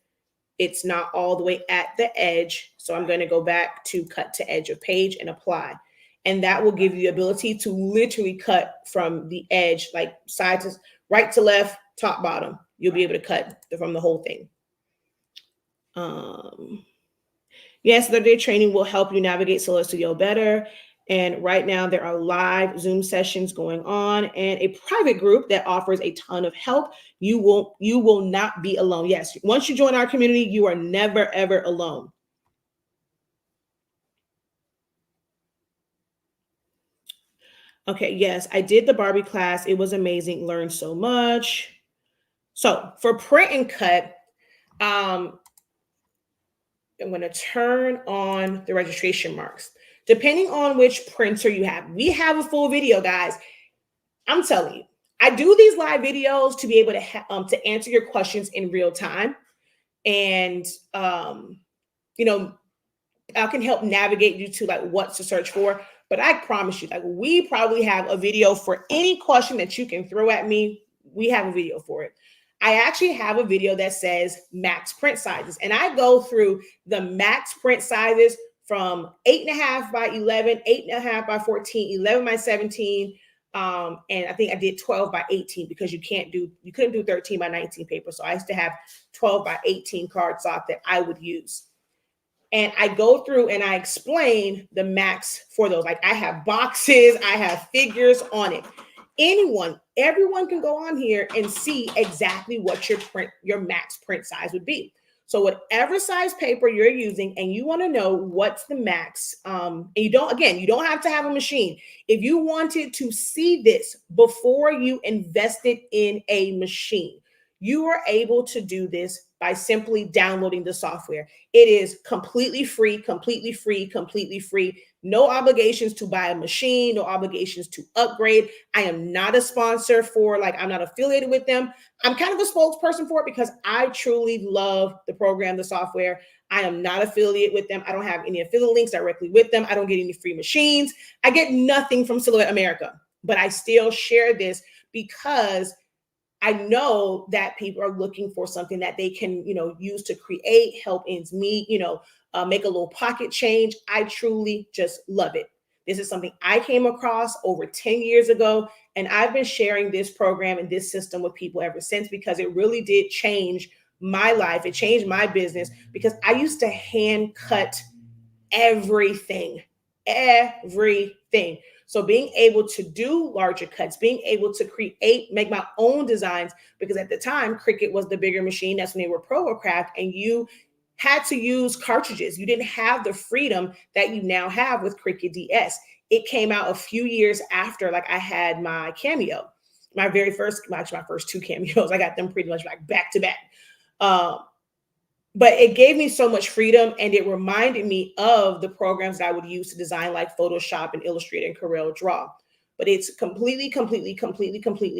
It's not all the way at the edge. So I'm going to go back to cut to edge of page and apply. And that will give you the ability to literally cut from the edge, like side to right to left, top, bottom. You'll be able to cut from the whole thing. Yes, the day training will help you navigate Silhouette Studio better. And right now there are live Zoom sessions going on and a private group that offers a ton of help. You will not be alone. Yes, once you join our community, you are never, ever alone. Okay, yes, I did the Barbie class. It was amazing. Learned so much. So for print and cut, I'm going to turn on the registration marks. Depending on which printer you have, we have a full video, guys. I'm telling you, I do these live videos to be able to answer your questions in real time. And, you know, I can help navigate you to like what to search for. But I promise you, like we probably have a video for any question that you can throw at me. We have a video for it. I actually have a video that says max print sizes. And I go through the max print sizes from 8.5 by 11, 8.5 by 14, 11 by 17. And I think I did 12 by 18 because you couldn't do 13 by 19 paper. So I used to have 12 by 18 cardstock that I would use. And I go through and I explain the max for those. Like I have boxes, I have figures on it. Everyone can go on here and see exactly what your max print size would be. So whatever size paper you're using and you want to know what's the max, and you don't have to have a machine. If you wanted to see this before you invested in a machine, you are able to do this by simply downloading the software. It is completely free, completely free, completely free. No obligations to buy a machine, no obligations to upgrade. I am not a sponsor I'm not affiliated with them. I'm kind of a spokesperson for it because I truly love the program, the software. I am not affiliated with them. I don't have any affiliate links directly with them. I don't get any free machines. I get nothing from Silhouette America, but I still share this because I know that people are looking for something that they can, use to create, help ends meet, make a little pocket change. I truly just love it. This is something I came across over 10 years ago, and I've been sharing this program and this system with people ever since because it really did change my life. It changed my business because I used to hand cut everything. So being able to do larger cuts, being able to make my own designs, because at the time, Cricut was the bigger machine. That's when they were ProCraft, and you had to use cartridges. You didn't have the freedom that you now have with Cricut DS. It came out a few years after, like I had my Cameo, my first two Cameos. I got them pretty much like back to back. But it gave me so much freedom, and it reminded me of the programs that I would use to design like Photoshop and Illustrator and Curio Draw. But it's completely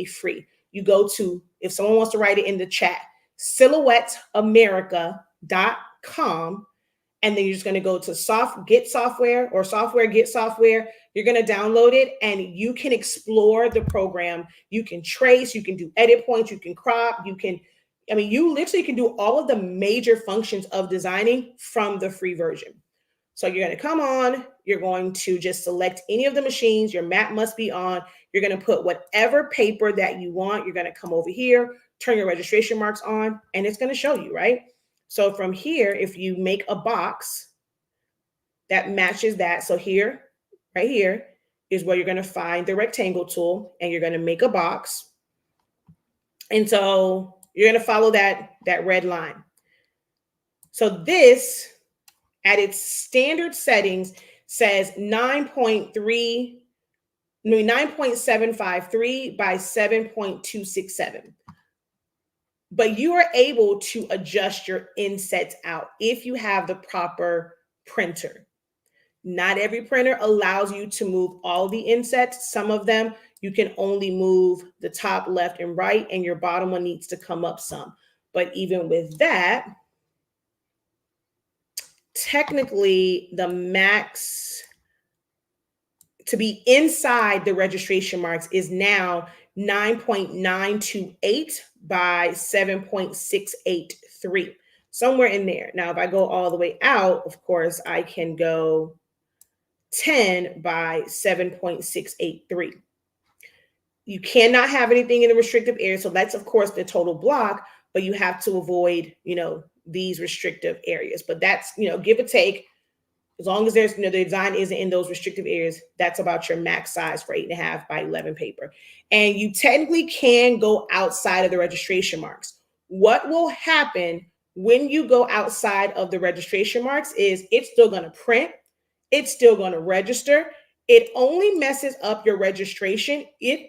free. You go to, if someone wants to write it in the chat, silhouetteamerica.com, and then you're just going to go to Get Software or Software Get Software. You're going to download it, and you can explore the program. You can trace, you can do edit points, you can crop, you literally can do all of the major functions of designing from the free version. So you're going to come on, you're going to just select any of the machines, your map must be on, you're going to put whatever paper that you want, you're going to come over here, turn your registration marks on, and it's going to show you, right? So from here, if you make a box, that matches that. So here, right here, is where you're going to find the rectangle tool, and you're going to make a box. And so you're going to follow that red line. So this, at its standard settings, says 9.753 by 7.267. But you are able to adjust your insets out if you have the proper printer. Not every printer allows you to move all the insets. Some of them, you can only move the top, left, and right, and your bottom one needs to come up some. But even with that, technically the max to be inside the registration marks is now 9.928 by 7.683, somewhere in there. Now, if I go all the way out, of course, I can go 10 by 7.683. You cannot have anything in the restrictive area. So that's, of course, the total block, but you have to avoid, these restrictive areas. But that's, give or take. As long as there's, the design isn't in those restrictive areas, that's about your max size for 8.5 by 11 paper. And you technically can go outside of the registration marks. What will happen when you go outside of the registration marks is it's still going to print. It's still going to register. It only messes up your registration if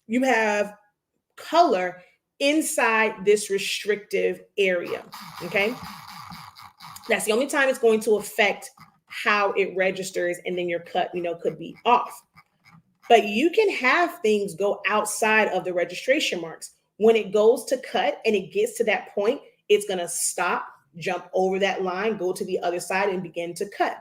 you have color inside this restrictive area. Okay. That's the only time it's going to affect how it registers, and then your cut, could be off. But you can have things go outside of the registration marks. When it goes to cut and it gets to that point, it's going to stop, jump over that line, go to the other side, and begin to cut.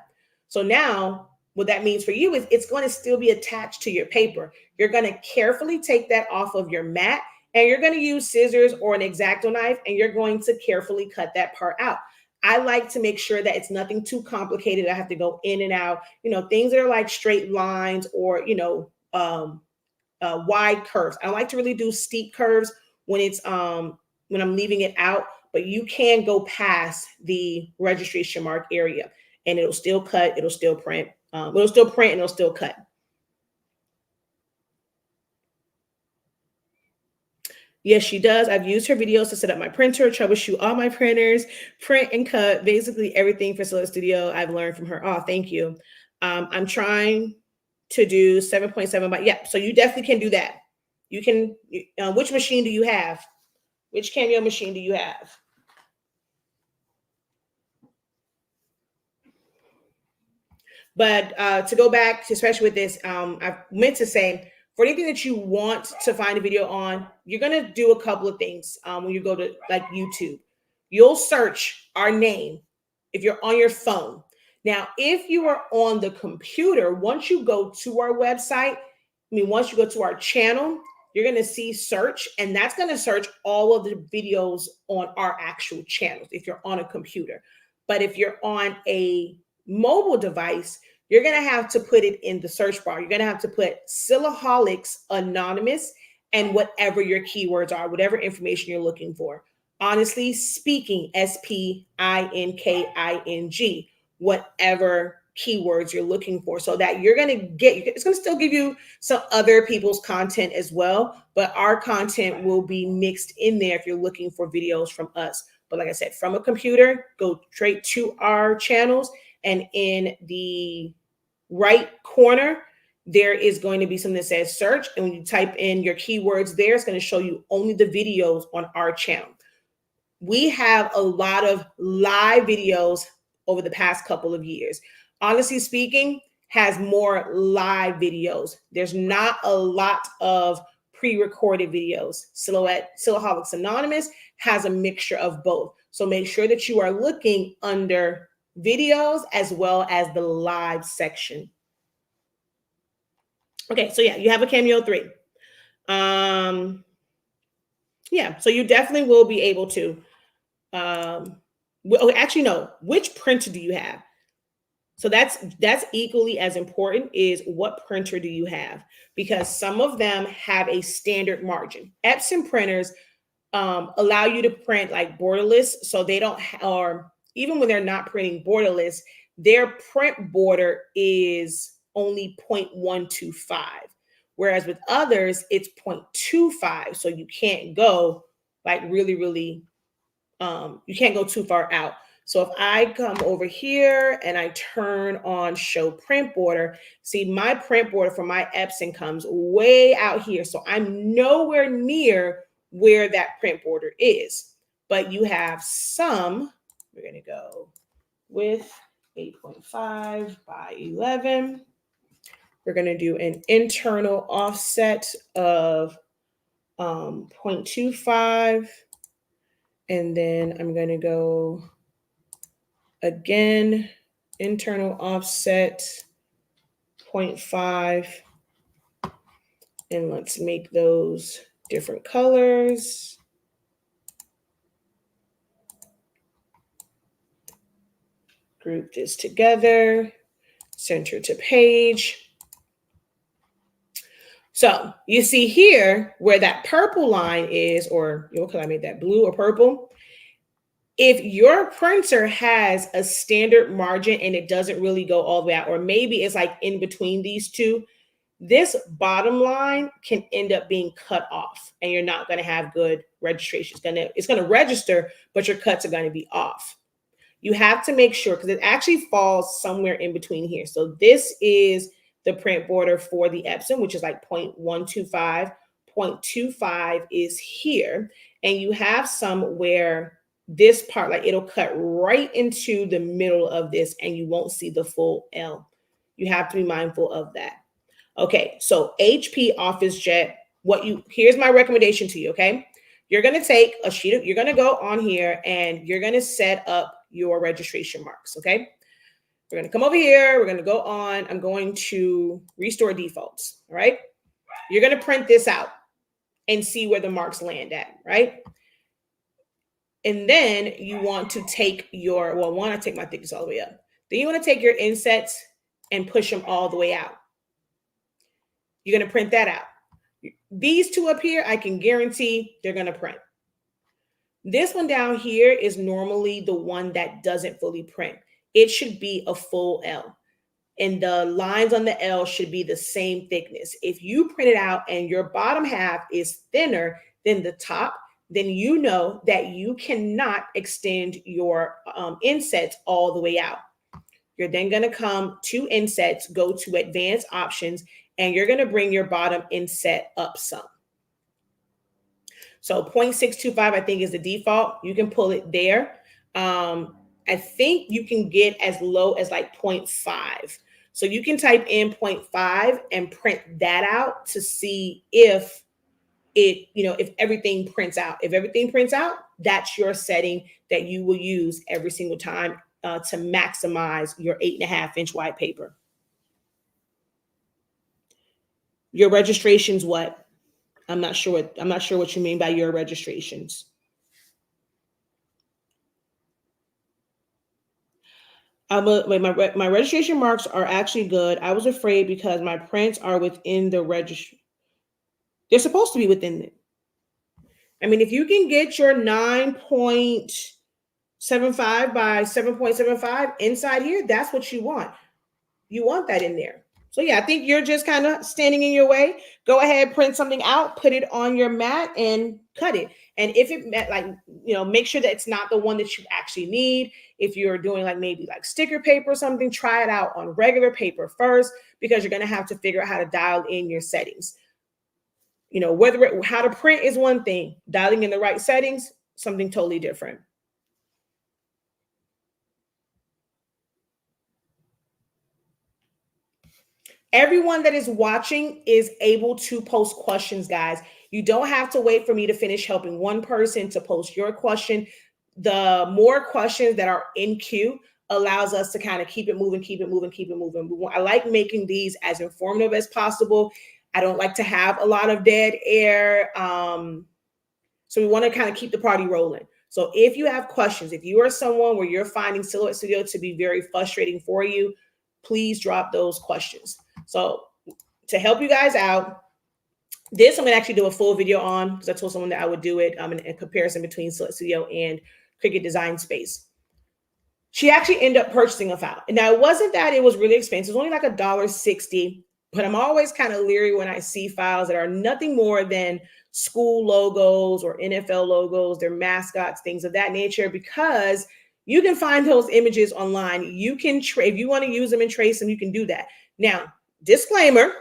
So now what that means for you is it's going to still be attached to your paper. You're going to carefully take that off of your mat, and you're going to use scissors or an X-Acto knife, and you're going to carefully cut that part out. I like to make sure that it's nothing too complicated. I have to go in and out, things that are like straight lines or, wide curves. I don't like to really do steep curves when it's, when I'm leaving it out, but you can go past the registration mark area and it'll still cut. It'll still print. It'll still print and it'll still cut. Yes, she does. I've used her videos to set up my printer, troubleshoot all my printers, print and cut, basically everything for Silhouette Studio. I've learned from her. Oh, thank you. I'm trying to do 7.7 by, yeah, so you definitely can do that. You can, which machine do you have? Which Cameo machine do you have? But to go back, especially with this, I meant to say, for anything that you want to find a video on, you're going to do a couple of things when you go to like YouTube. You'll search our name if you're on your phone. Now, if you are on the computer, once you go to our website, once you go to our channel, you're going to see search, and that's going to search all of the videos on our actual channels if you're on a computer. But if you're on a mobile device, you're going to have to put it in the search bar. You're going to have to put Silhouette Anonymous and whatever your keywords are, whatever information you're looking for. Honestly speaking, SPINKING, whatever keywords you're looking for, so that you're going to get, it's going to still give you some other people's content as well, but our content will be mixed in there if you're looking for videos from us. But like I said, from a computer, go straight to our channels, and in the right corner, there is going to be something that says search. And when you type in your keywords there, it's going to show you only the videos on our channel. We have a lot of live videos over the past couple of years. Honestly speaking, has more live videos. There's not a lot of pre-recorded videos. Silhouette Anonymous has a mixture of both. So make sure that you are looking under videos as well as the live section. Okay, so yeah, you have a Cameo 3. Yeah, so you definitely will be able to. Actually, no. Which printer do you have? So that's equally as important, is what printer do you have? Because some of them have a standard margin. Epson printers allow you to print like borderless, so they don't, or even when they're not printing borderless, their print border is only 0.125. Whereas with others, it's 0.25. So you can't go like really, really, you can't go too far out. So if I come over here and I turn on show print border, see my print border for my Epson comes way out here. So I'm nowhere near where that print border is. But you have some, we're going to go with 8.5 by 11. We're going to do an internal offset of 0.25. And then I'm going to go again, internal offset 0.5. And let's make those different colors. Group this together, center to page. So you see here where that purple line is, or what color I made that, blue or purple? If your printer has a standard margin and it doesn't really go all the way out, or maybe it's like in between these two, this bottom line can end up being cut off and you're not going to have good registration. It's going to register, but your cuts are going to be off. You have to make sure, because it actually falls somewhere in between here. So this is the print border for the Epson, which is like 0.125. 0.25 is here. And you have some where this part, like it'll cut right into the middle of this and you won't see the full L. You have to be mindful of that. Okay, so HP OfficeJet, here's my recommendation to you, okay? You're going to take a sheet of, you're going to go on here and you're going to set up your registration marks, okay? We're going to come over here. We're going to go on. I'm going to restore defaults, all right? You're going to print this out and see where the marks land at, right? And then you want to take your, well, I want to take my thickness all the way up. Then you want to take your insets and push them all the way out. You're going to print that out. These two up here, I can guarantee they're going to print. This one down here is normally the one that doesn't fully print. It should be a full L. And the lines on the L should be the same thickness. If you print it out and your bottom half is thinner than the top, then you know that you cannot extend your insets all the way out. You're then going to come to insets, go to advanced options, and you're going to bring your bottom inset up some. So 0.625, I think, is the default. You can pull it there. I think you can get as low as like 0.5. So you can type in 0.5 and print that out to see if it, if everything prints out. If everything prints out, that's your setting that you will use every single time to maximize your 8.5-inch wide paper. Your registration's what? I'm not sure what you mean by your registrations. My registration marks are actually good. I was afraid because my prints are within the registry. They're supposed to be within it. I mean, if you can get your 9.75 by 7.75 inside here, that's what you want. You want that in there. So yeah, I think you're just kind of standing in your way. Go ahead, print something out, put it on your mat and cut it. And if it make sure that it's not the one that you actually need. If you're doing maybe sticker paper or something, try it out on regular paper first, because you're going to have to figure out how to dial in your settings. How to print is one thing, dialing in the right settings, something totally different. Everyone that is watching is able to post questions, guys. You don't have to wait for me to finish helping one person to post your question. The more questions that are in queue allows us to kind of keep it moving. I like making these as informative as possible. I don't like to have a lot of dead air. So we want to kind of keep the party rolling. So if you have questions, if you are someone where you're finding Silhouette Studio to be very frustrating for you, please drop those questions. So to help you guys out, this I'm going to actually do a full video on, because I told someone that I would do it in comparison between Silhouette Studio and Cricut Design Space. She actually ended up purchasing a file. And now it wasn't that it was really expensive. It was only like $1.60. But I'm always kind of leery when I see files that are nothing more than school logos or NFL logos, their mascots, things of that nature, because you can find those images online. You can if you want to use them and trace them, you can do that. Now, disclaimer,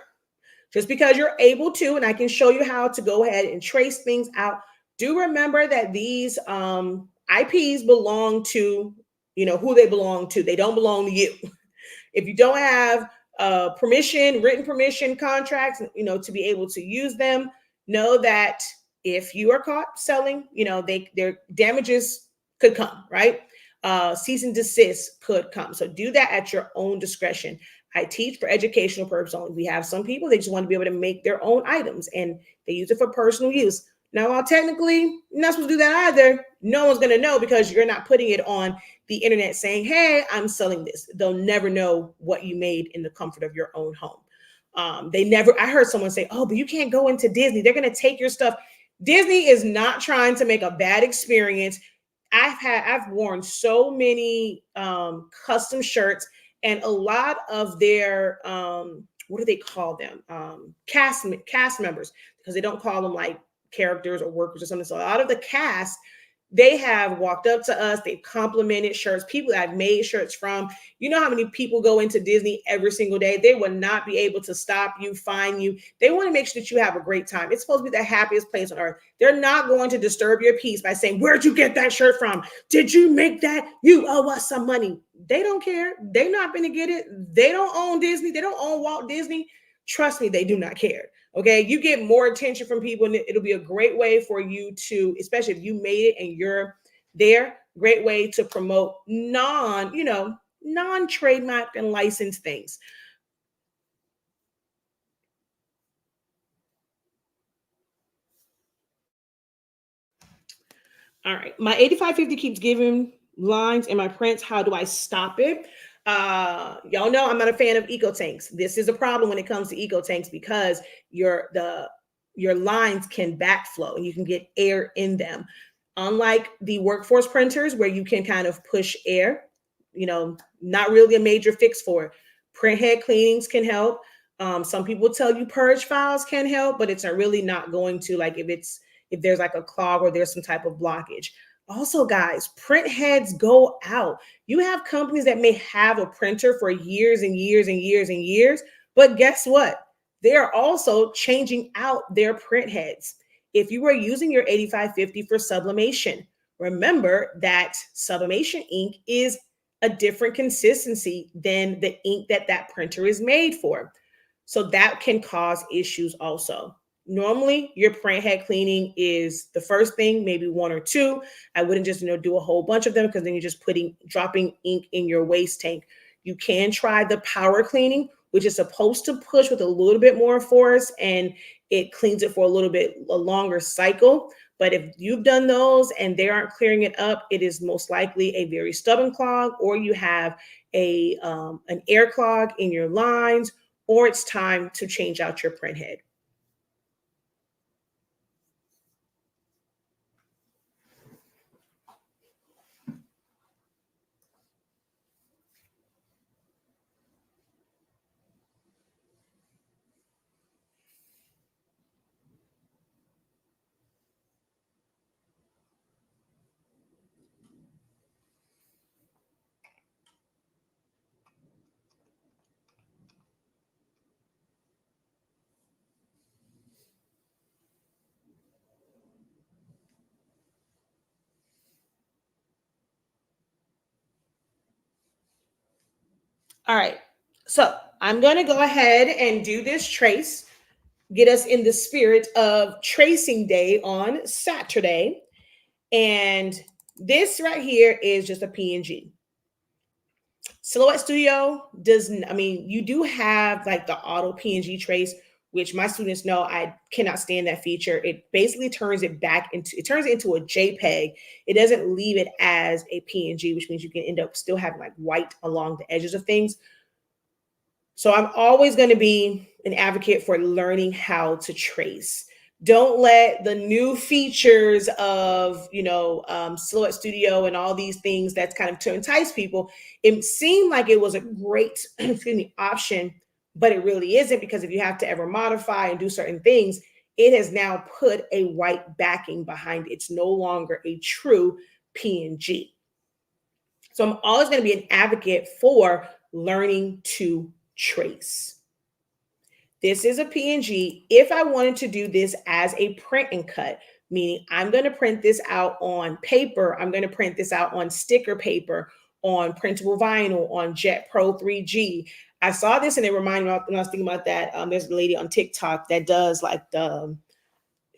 just because you're able to, and I can show you how to go ahead and trace things out, do remember that these IPs belong to, who they belong to. They don't belong to you. If you don't have written permission contracts, to be able to use them, know that if you are caught selling, their damages could come, right? Cease and desist could come. So do that at your own discretion. I teach for educational purposes only. We have some people, they just want to be able to make their own items and they use it for personal use. Now, while technically you're not supposed to do that either, no one's going to know because you're not putting it on the internet saying, hey, I'm selling this. They'll never know what you made in the comfort of your own home. I heard someone say, oh, but you can't go into Disney. They're going to take your stuff. Disney is not trying to make a bad experience. I've worn so many custom shirts, and a lot of their, what do they call them? Cast members, because they don't call them like characters or workers or something. So a lot of the cast, they have walked up to us. They've complimented shirts. People that I've made shirts from. You know how many people go into Disney every single day? They will not be able to stop you, find you. They want to make sure that you have a great time. It's supposed to be the happiest place on earth. They're not going to disturb your peace by saying, where'd you get that shirt from? Did you make that? You owe us some money. They don't care. They're not going to get it. They don't own Disney. They don't own Walt Disney. Trust me, they do not care. Okay, you get more attention from people, and it'll be a great way for you to, especially if you made it and you're there, great way to promote non-trademark and licensed things. All right, my 8550 keeps giving lines in my prints. How do I stop it? Y'all know I'm not a fan of eco tanks. This is a problem when it comes to eco tanks because your lines can backflow and you can get air in them. Unlike the workforce printers where you can kind of push air, not really a major fix for it. Print head cleanings can help. Some people tell you purge files can help, but it's really not going to, like if there's like a clog or there's some type of blockage. Also, guys, print heads go out. You have companies that may have a printer for years and years and years and years, but guess what? They're also changing out their print heads. If you were using your 8550 for sublimation, remember that sublimation ink is a different consistency than the ink that printer is made for. So that can cause issues also. Normally, your print head cleaning is the first thing, maybe one or two. I wouldn't just do a whole bunch of them because then you're just dropping ink in your waste tank. You can try the power cleaning, which is supposed to push with a little bit more force and it cleans it for a longer cycle. But if you've done those and they aren't clearing it up, it is most likely a very stubborn clog, or you have an air clog in your lines, or it's time to change out your print head. All right, so I'm going to go ahead and do this trace, get us in the spirit of tracing day on Saturday. And this right here is just a PNG. Silhouette Studio you do have like the auto PNG trace, which my students know I cannot stand that feature. It basically turns it into a JPEG. It doesn't leave it as a PNG, which means you can end up still having like white along the edges of things. So I'm always going to be an advocate for learning how to trace. Don't let the new features of, Silhouette Studio and all these things that's kind of to entice people. It seemed like it was a great option, but it really isn't, because if you have to ever modify and do certain things, it has now put a white backing behind it. It's no longer a true PNG. So I'm always going to be an advocate for learning to trace. This is a PNG. If I wanted to do this as a print and cut, meaning I'm going to print this out on paper, I'm going to print this out on sticker paper, on printable vinyl, on Jet Pro 3G. I saw this and it reminded me, when I was thinking about that, there's a lady on TikTok that does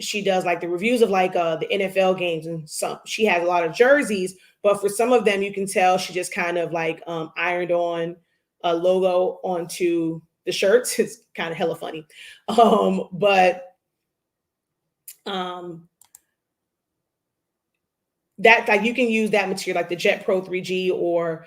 she does like the reviews of the NFL games, and she has a lot of jerseys, but for some of them you can tell she just kind of ironed on a logo onto the shirts. It's kind of hella funny. That you can use that material like the Jet Pro 3G or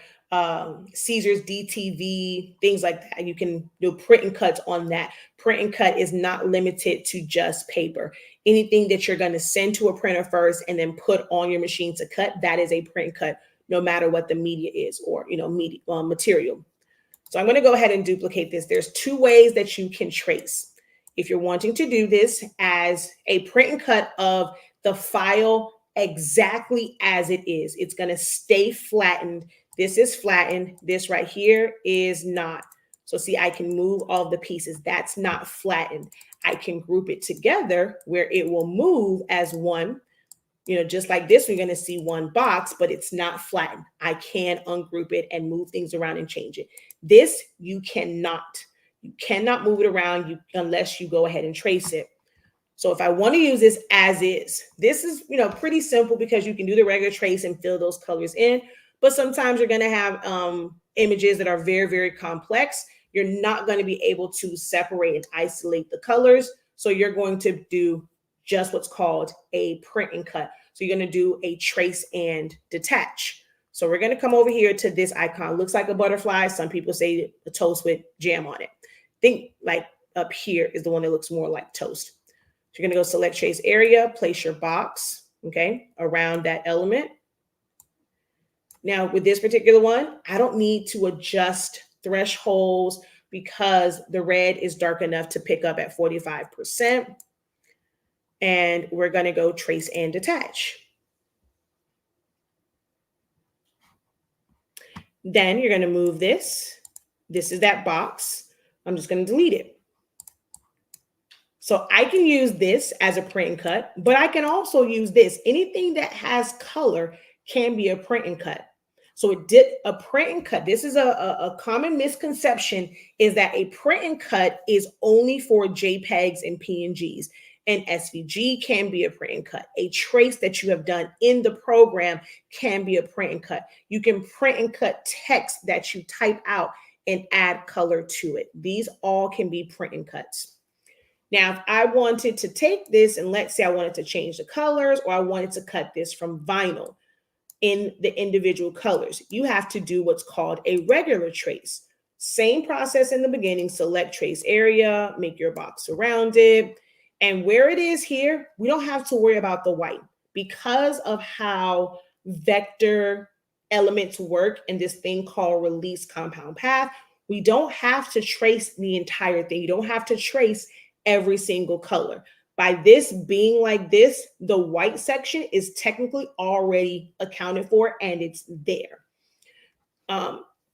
Caesar's DTV, things like that. You can do print and cuts on that. Print and cut is not limited to just paper. Anything that you're going to send to a printer first and then put on your machine to cut, that is a print and cut, no matter what the media is or material. So I'm going to go ahead and duplicate this. There's two ways that you can trace. If you're wanting to do this as a print and cut of the file exactly as it is, it's going to stay flattened. This is flattened. This right here is not. So see, I can move all the pieces. That's not flattened. I can group it together where it will move as one. Just like this, we're going to see one box, but it's not flattened. I can ungroup it and move things around and change it. This, you cannot move it around unless you go ahead and trace it. So if I want to use this as is, this is, pretty simple because you can do the regular trace and fill those colors in. But sometimes you're going to have images that are very, very complex. You're not going to be able to separate and isolate the colors. So you're going to do just what's called a print and cut. So you're going to do a trace and detach. So we're going to come over here to this icon. Looks like a butterfly. Some people say a toast with jam on it. I think like up here is the one that looks more like toast. So you're going to go select trace area, place your box, okay, around that element. Now with this particular one, I don't need to adjust thresholds because the red is dark enough to pick up at 45%. And we're going to go trace and detach. Then you're going to move this. This is that box. I'm just going to delete it. So I can use this as a print and cut, but I can also use this. Anything that has color can be a print and cut. So it did a print and cut. This is a common misconception, is that a print and cut is only for JPEGs and PNGs. An SVG can be a print and cut. A trace that you have done in the program can be a print and cut. You can print and cut text that you type out and add color to it. These all can be print and cuts. Now, if I wanted to take this and let's say I wanted to change the colors, or I wanted to cut this from vinyl in the individual colors, you have to do what's called a regular trace. Same process in the beginning. Select trace area, make your box around it. And where it is here, we don't have to worry about the white because of how vector elements work in this thing called release compound path. We don't have to trace the entire thing. You don't have to trace every single color. By this being like this, the white section is technically already accounted for and it's there.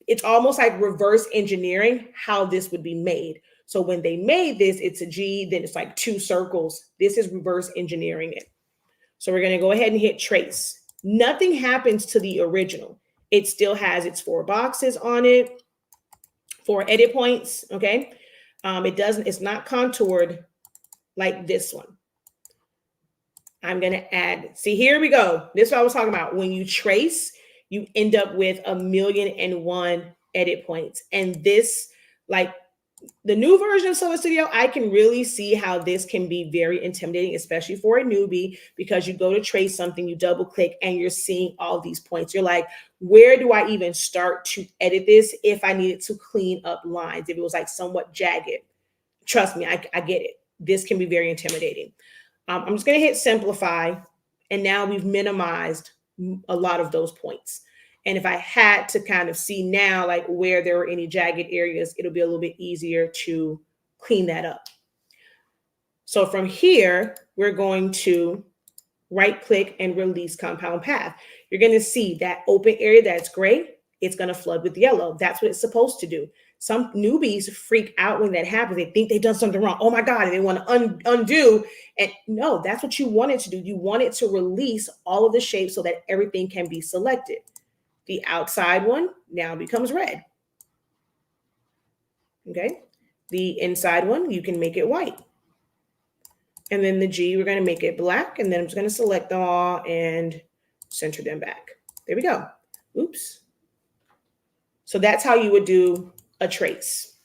It's almost like reverse engineering how this would be made. So when they made this, it's a G, then it's like two circles. This is reverse engineering it. So we're going to go ahead and hit trace. Nothing happens to the original. It still has its 4 boxes on it, 4 edit points. Okay. It's not contoured like this one. I'm going to add, see, here we go. This is what I was talking about. When you trace, you end up with 1,000,001 edit points. And this, like, the new version of Silhouette Studio, I can really see how this can be very intimidating, especially for a newbie, because you go to trace something, you double click and you're seeing all these points. You're like, where do I even start to edit this if I needed to clean up lines, if it was like somewhat jagged? Trust me, I get it. This can be very intimidating. I'm just going to hit simplify. And now we've minimized a lot of those points. And if I had to kind of see now, like where there were any jagged areas, it'll be a little bit easier to clean that up. So from here, we're going to right click and release compound path. You're going to see that open area that's gray, it's going to flood with yellow. That's what it's supposed to do. Some newbies freak out when that happens. They think they've done something wrong. Oh my God, and they want to undo. And no, that's what you want it to do. You want it to release all of the shapes so that everything can be selected. The outside one now becomes red. Okay. The inside one, you can make it white. And then the G, we're going to make it black. And then I'm just going to select them all and center them back. There we go. Oops. So that's how you would do a trace.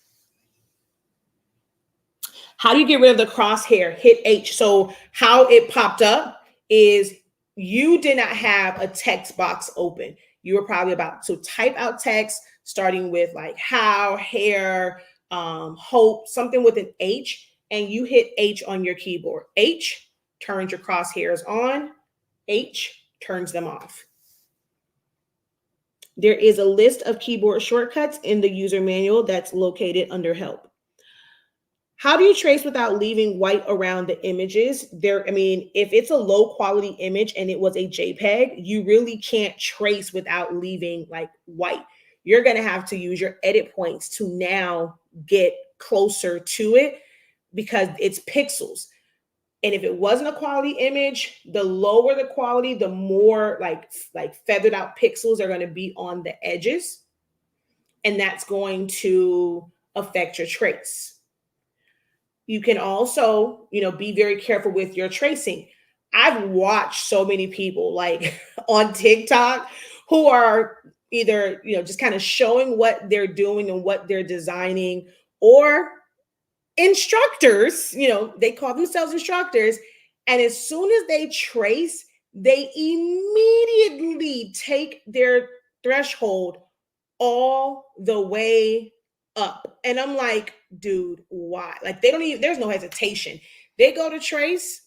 How do you get rid of the crosshair? Hit H. So how it popped up is you did not have a text box open. You were probably about to type out text starting with like how, hair, hope, something with an H. And you hit H on your keyboard. H turns your crosshairs on. H turns them off. There is a list of keyboard shortcuts in the user manual that's located under help. How do you trace without leaving white around the images? If it's a low quality image and it was a JPEG, you really can't trace without leaving like white. You're going to have to use your edit points to now get closer to it, because it's pixels. And if it wasn't a quality image, the lower the quality, the more like feathered out pixels are going to be on the edges. And that's going to affect your trace. You can also, be very careful with your tracing. I've watched so many people like on TikTok who are either, just kind of showing what they're doing and what they're designing, or instructors, they call themselves instructors. And as soon as they trace, they immediately take their threshold all the way up. And I'm like, dude, why? Like there's no hesitation. They go to trace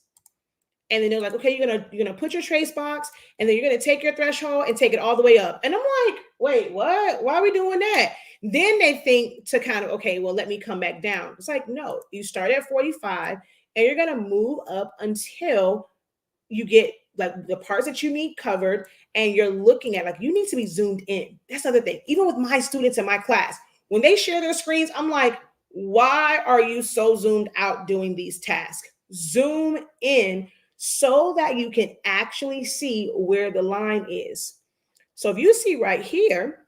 and then they're like, okay, you're gonna put your trace box and then you're gonna take your threshold and take it all the way up. And I'm like, wait, what? Why are we doing that? Then they think to kind of, okay, well, let me come back down. It's like, no, you start at 45 and you're gonna move up until you get like the parts that you need covered, and you're looking at, like, you need to be zoomed in. That's the other thing. Even with my students in my class, when they share their screens, I'm like, why are you so zoomed out doing these tasks? Zoom in so that you can actually see where the line is. So if you see right here,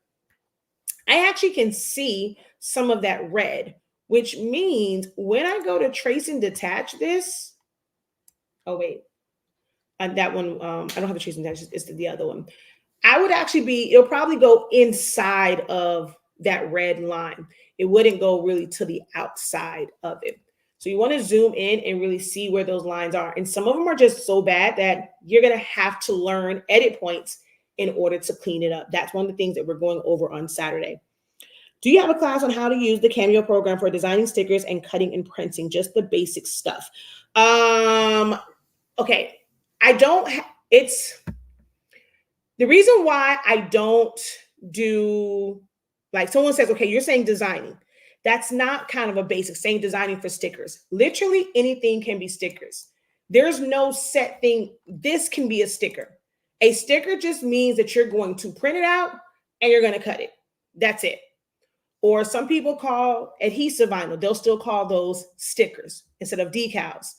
I actually can see some of that red, which means when I go to trace and detach this, oh wait, that one, I don't have the trace and detach, it's the other one. I would actually it'll probably go inside of that red line. It wouldn't go really to the outside of it. So you want to zoom in and really see where those lines are. And some of them are just so bad that you're going to have to learn edit points in order to clean it up. That's one of the things that we're going over on Saturday. Do you have a class on how to use the Cameo program for designing stickers and cutting and printing? Just the basic stuff. Okay. I don't, it's the reason why I don't do, like, someone says, okay, you're saying designing. That's not kind of a basic saying designing for stickers. Literally anything can be stickers. There's no set thing. This can be a sticker. A sticker just means that you're going to print it out and you're going to cut it. That's it. Or some people call adhesive vinyl. They'll still call those stickers instead of decals.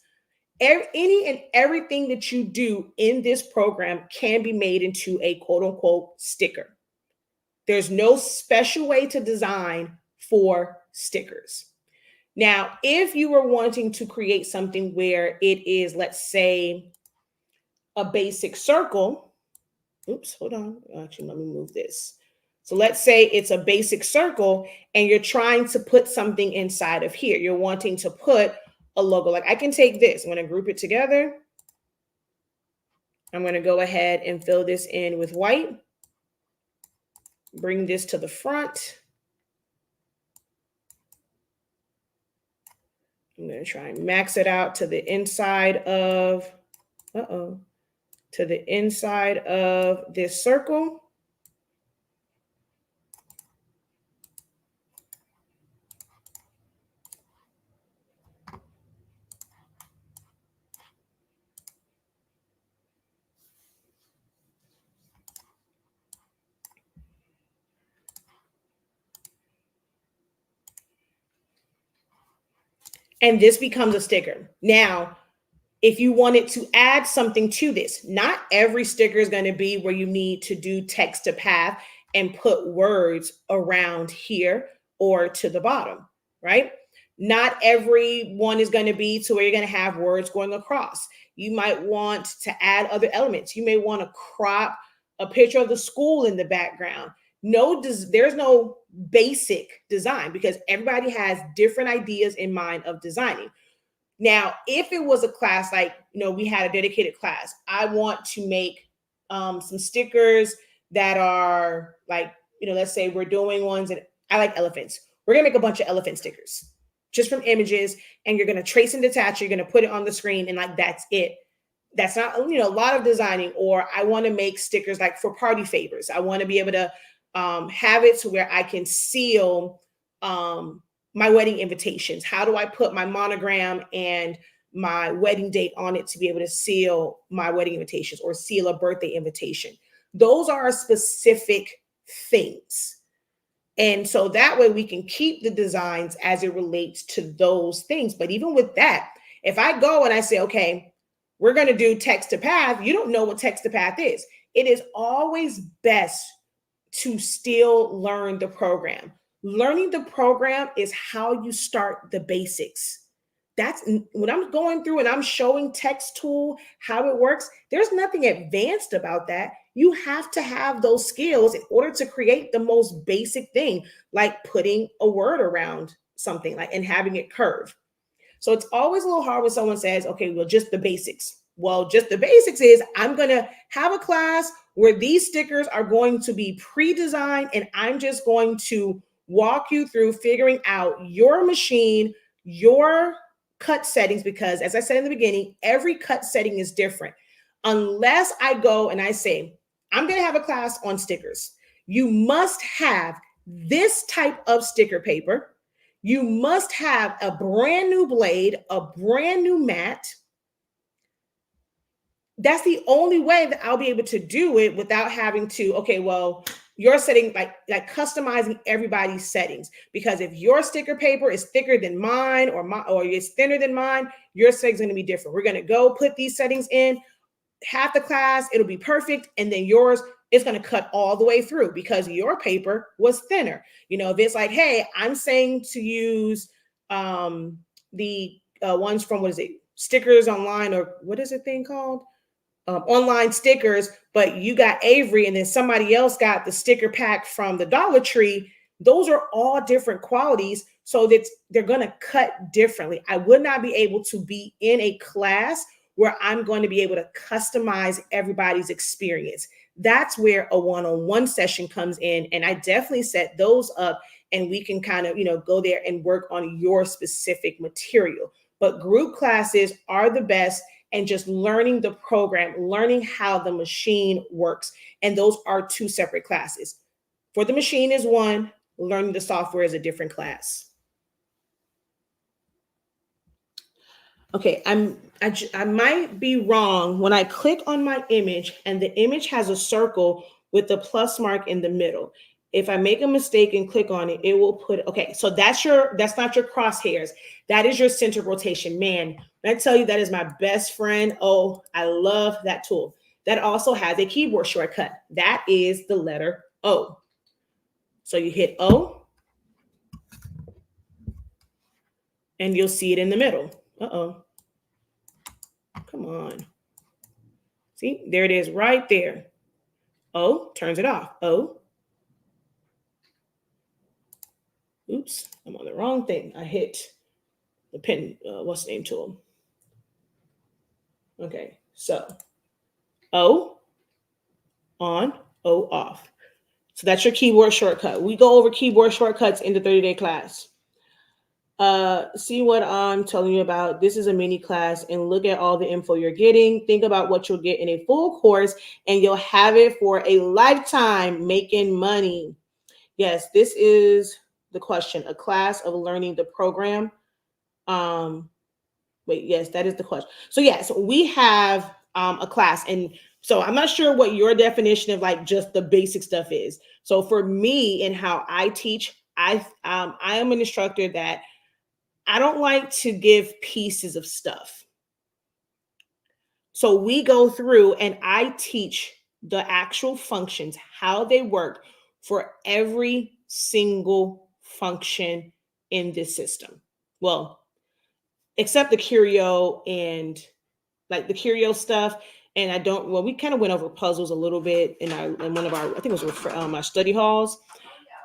Any and everything that you do in this program can be made into a quote unquote sticker. There's no special way to design for stickers. Now, if you were wanting to create something where it is, let's say, a basic circle. Oops, hold on. Actually, let me move this. So let's say it's a basic circle and you're trying to put something inside of here. You're wanting to put a logo. Like, I can take this. I'm going to group it together. I'm going to go ahead and fill this in with white. Bring this to the front. I'm going to try and max it out to the inside of, to the inside of this circle. And this becomes a sticker. Now, if you wanted to add something to this, not every sticker is going to be where you need to do text to path and put words around here or to the bottom, right? Not every one is going to be to where you're going to have words going across. You might want to add other elements. You may want to crop a picture of the school in the background. There's no basic design because everybody has different ideas in mind of designing. Now, if it was a class like, we had a dedicated class, I want to make some stickers that are like, let's say we're doing ones that I like elephants. We're going to make a bunch of elephant stickers just from images, and you're going to trace and detach. You're going to put it on the screen, and like, that's it. That's not, a lot of designing. Or I want to make stickers like for party favors. I want to be able to have it to where I can seal my wedding invitations. How do I put my monogram and my wedding date on it to be able to seal my wedding invitations or seal a birthday invitation? Those are specific things. And so that way we can keep the designs as it relates to those things. But even with that, if I go and I say, okay, we're going to do text to path, you don't know what text to path is. It is always best to still learn the program. Learning the program is how you start the basics. That's when I'm going through and I'm showing text tool, how it works. There's nothing advanced about that. You have to have those skills in order to create the most basic thing, like putting a word around something like and having it curve. So it's always a little hard when someone says, okay, well, just the basics. Well, just the basics is I'm going to have a class where these stickers are going to be pre-designed, and I'm just going to walk you through figuring out your machine, your cut settings, because as I said in the beginning, every cut setting is different. Unless I go and I say, I'm going to have a class on stickers. You must have this type of sticker paper. You must have a brand new blade, a brand new mat. That's the only way that I'll be able to do it without having to, okay, well, your setting, like customizing everybody's settings. Because if your sticker paper is thicker than mine or it's thinner than mine, your setting's going to be different. We're going to go put these settings in, half the class, it'll be perfect. And then yours is going to cut all the way through because your paper was thinner. If it's like, hey, I'm saying to use the ones from, what is it? Stickers Online, or what is the thing called? Online stickers, but you got Avery and then somebody else got the sticker pack from the Dollar Tree. Those are all different qualities, so that they're going to cut differently. I would not be able to be in a class where I'm going to be able to customize everybody's experience. That's where a one-on-one session comes in, and I definitely set those up, and we can kind of, go there and work on your specific material. But group classes are the best. And just learning the program, learning how the machine works. And those are two separate classes. For the machine is one, learning the software is a different class. Okay, I might be wrong when I click on my image and the image has a circle with the plus mark in the middle. If I make a mistake and click on it, it will put, okay, so that's not your crosshairs. That is your center rotation. Man, when I tell you that is my best friend, oh, I love that tool. That also has a keyboard shortcut. That is the letter O. So you hit O, and you'll see it in the middle. Uh-oh. Come on. See, there it is right there. O, turns it off. O. Oops, I'm on the wrong thing. I hit the pen, what's the name tool? Okay, so O, on, O, off. So that's your keyboard shortcut. We go over keyboard shortcuts in the 30-day class. See what I'm telling you about. This is a mini class and look at all the info you're getting. Think about what you'll get in a full course and you'll have it for a lifetime making money. Yes, this is the question. A class of learning the program. Um, Wait, yes, that is the question. So yes, we have a class, and so I'm not sure what your definition of like just the basic stuff is. So for me and how I teach, I am an instructor that I don't like to give pieces of stuff. So we go through and I teach the actual functions, how they work for every single function in this system. Well, except the Curio and like the Curio stuff. And I don't, well, we kind of went over puzzles a little bit in one of our, I think it was our study halls,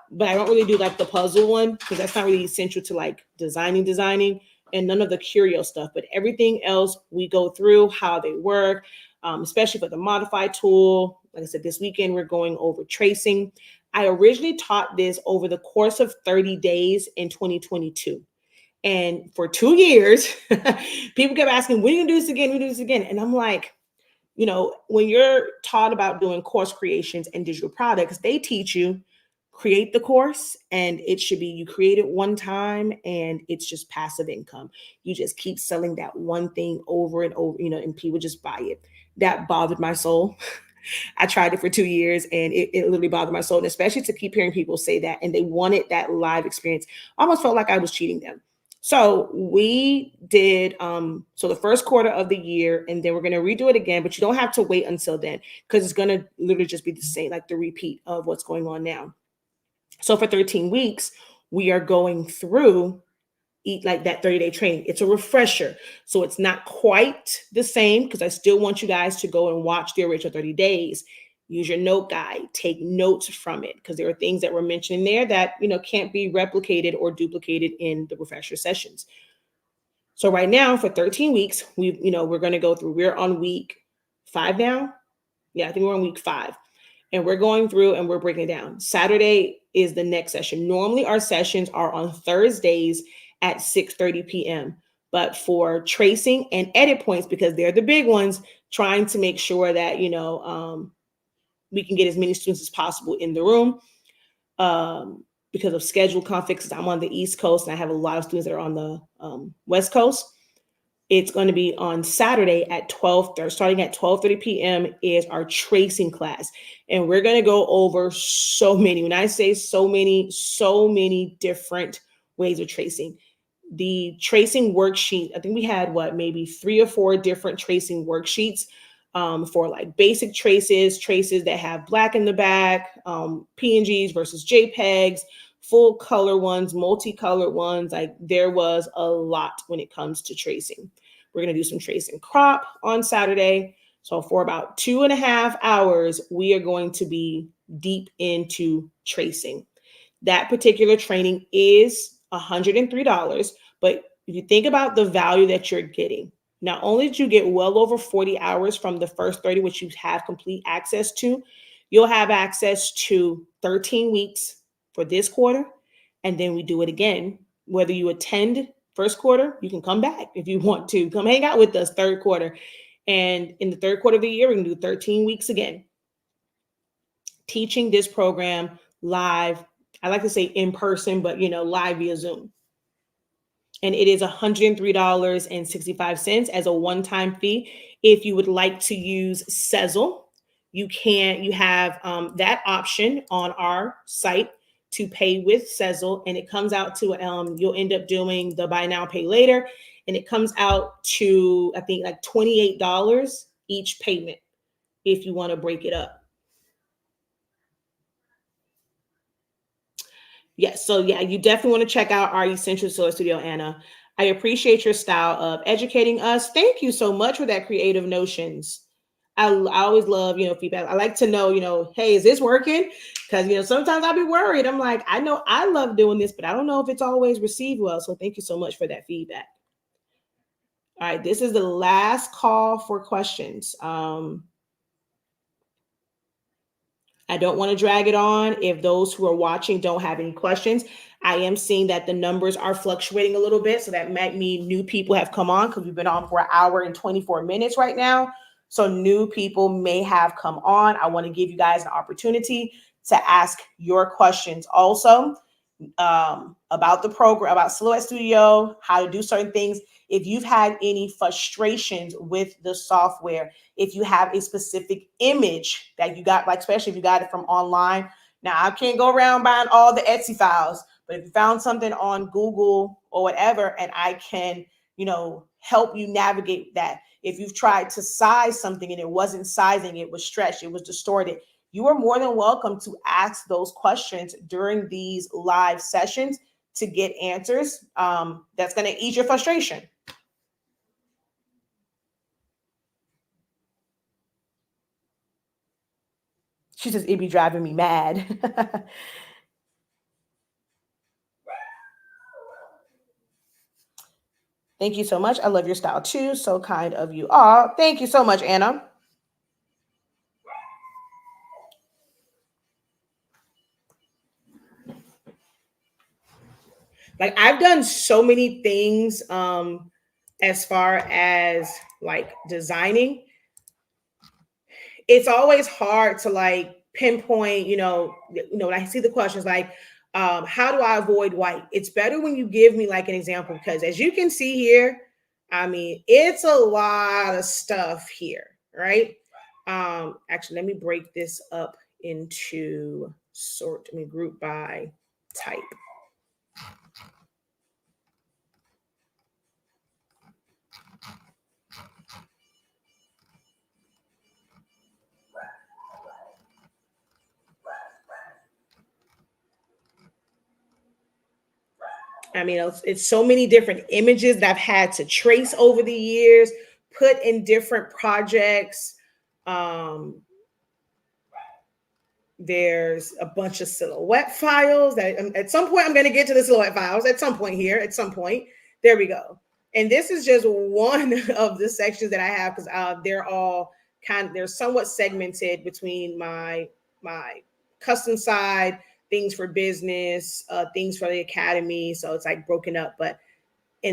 but I don't really do like the puzzle one because that's not really essential to like designing, and none of the Curio stuff. But everything else we go through how they work, especially for the modify tool. Like I said, this weekend we're going over tracing. I originally taught this over the course of 30 days in 2022. And for 2 years, people kept asking, when are you gonna do this again? When are you gonna do this again? And I'm like, when you're taught about doing course creations and digital products, they teach you create the course and it should be you create it one time and it's just passive income. You just keep selling that one thing over and over, and people just buy it. That bothered my soul. I tried it for 2 years and it literally bothered my soul, and especially to keep hearing people say that and they wanted that live experience. I almost felt like I was cheating them. So we did so the first quarter of the year, and then we're going to redo it again, but you don't have to wait until then because it's going to literally just be the same, like the repeat of what's going on now. So for 13 weeks, we are going through eat like that 30-day training. It's a refresher. So it's not quite the same because I still want you guys to go and watch the original 30 days. Use your note guide, take notes from it because there are things that were mentioned there that, can't be replicated or duplicated in the refresher sessions. So right now for 13 weeks, we're going to go through, we're on week 5 now. Yeah, I think we're on week 5. And we're going through and we're breaking it down. Saturday is the next session. Normally our sessions are on Thursdays at 6:30 p.m. But for tracing and edit points, because they're the big ones, trying to make sure that, we can get as many students as possible in the room. Because of schedule conflicts, I'm on the East Coast and I have a lot of students that are on the West Coast. It's going to be on Saturday at 12, starting at 12:30 p.m. is our tracing class. And we're going to go over so many, when I say so many different ways of tracing. The tracing worksheet, I think we had maybe 3 or 4 different tracing worksheets for like basic traces that have black in the back, PNGs versus JPEGs, full color ones, multicolored ones. Like there was a lot when it comes to tracing. We're going to do some tracing crop on Saturday. So for about 2.5 hours, we are going to be deep into tracing. That particular training is $103. But if you think about the value that you're getting, not only did you get well over 40 hours from the first 30, which you have complete access to, you'll have access to 13 weeks for this quarter. And then we do it again. Whether you attend first quarter, you can come back if you want to. Come hang out with us third quarter. And in the third quarter of the year, we're going to do 13 weeks again. Teaching this program live. I like to say in person, but live via Zoom. And it is $103.65 as a one-time fee. If you would like to use Sezzle, you have that option on our site to pay with Sezzle, and it comes out to you'll end up doing the buy now, pay later, and it comes out to I think like $28 each payment if you want to break it up. Yes, so yeah, you definitely want to check out our Essential Silhouette Studio, Anna. I appreciate your style of educating us. Thank you so much for that creative notions. I always love, feedback. I like to know, hey, is this working? Because, sometimes I'll be worried. I'm like, I know I love doing this, but I don't know if it's always received well. So thank you so much for that feedback. All right, this is the last call for questions. I don't want to drag it on. If those who are watching don't have any questions, I am seeing that the numbers are fluctuating a little bit. So that might mean new people have come on because we've been on for an hour and 24 minutes right now. So new people may have come on. I want to give you guys an opportunity to ask your questions also about the program, about Silhouette Studio, how to do certain things. If you've had any frustrations with the software, if you have a specific image that you got, like especially if you got it from online. Now, I can't go around buying all the Etsy files, but if you found something on Google or whatever, and I can, help you navigate that. If you've tried to size something and it wasn't sizing, it was stretched, it was distorted, you are more than welcome to ask those questions during these live sessions to get answers. That's going to ease your frustration. She says, it be driving me mad. Thank you so much. I love your style too. So kind of you all. Thank you so much, Anna. Like I've done so many things as far as like designing. It's always hard to like pinpoint, when I see the questions like how do I avoid white? It's better when you give me like an example, because as you can see here, I mean, it's a lot of stuff here, right? Actually, let me break this up into group by type. I mean, it's so many different images that I've had to trace over the years, put in different projects. There's a bunch of silhouette files that at some point I'm going to get to the silhouette files at some point here. At some point, there we go. And this is just one of the sections that I have because they're all they're somewhat segmented between my custom side, things for business, things for the academy. So it's like broken up, and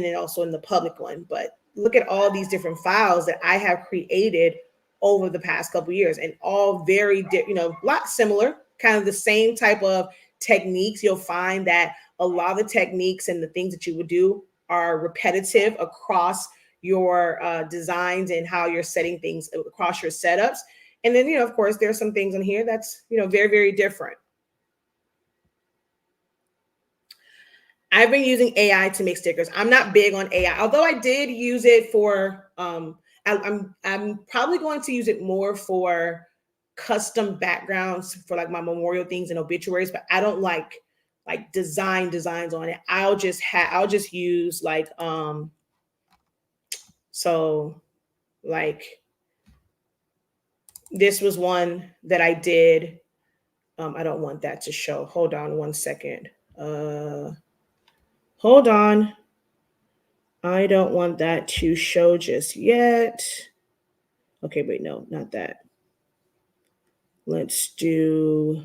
then also in the public one. But look at all these different files that I have created over the past couple of years, and all very, a lot similar, kind of the same type of techniques. You'll find that a lot of the techniques and the things that you would do are repetitive across your designs and how you're setting things across your setups. And then, of course, there's some things in here that's, very, very different. I've been using AI to make stickers. I'm not big on AI, although I did use it for, I'm probably going to use it more for custom backgrounds for like my memorial things and obituaries, but I don't like designs on it. I'll just use like, so like this was one that I did. I don't want that to show. Hold on one second. Hold on. I don't want that to show just yet. Okay, wait, no, not that. Let's do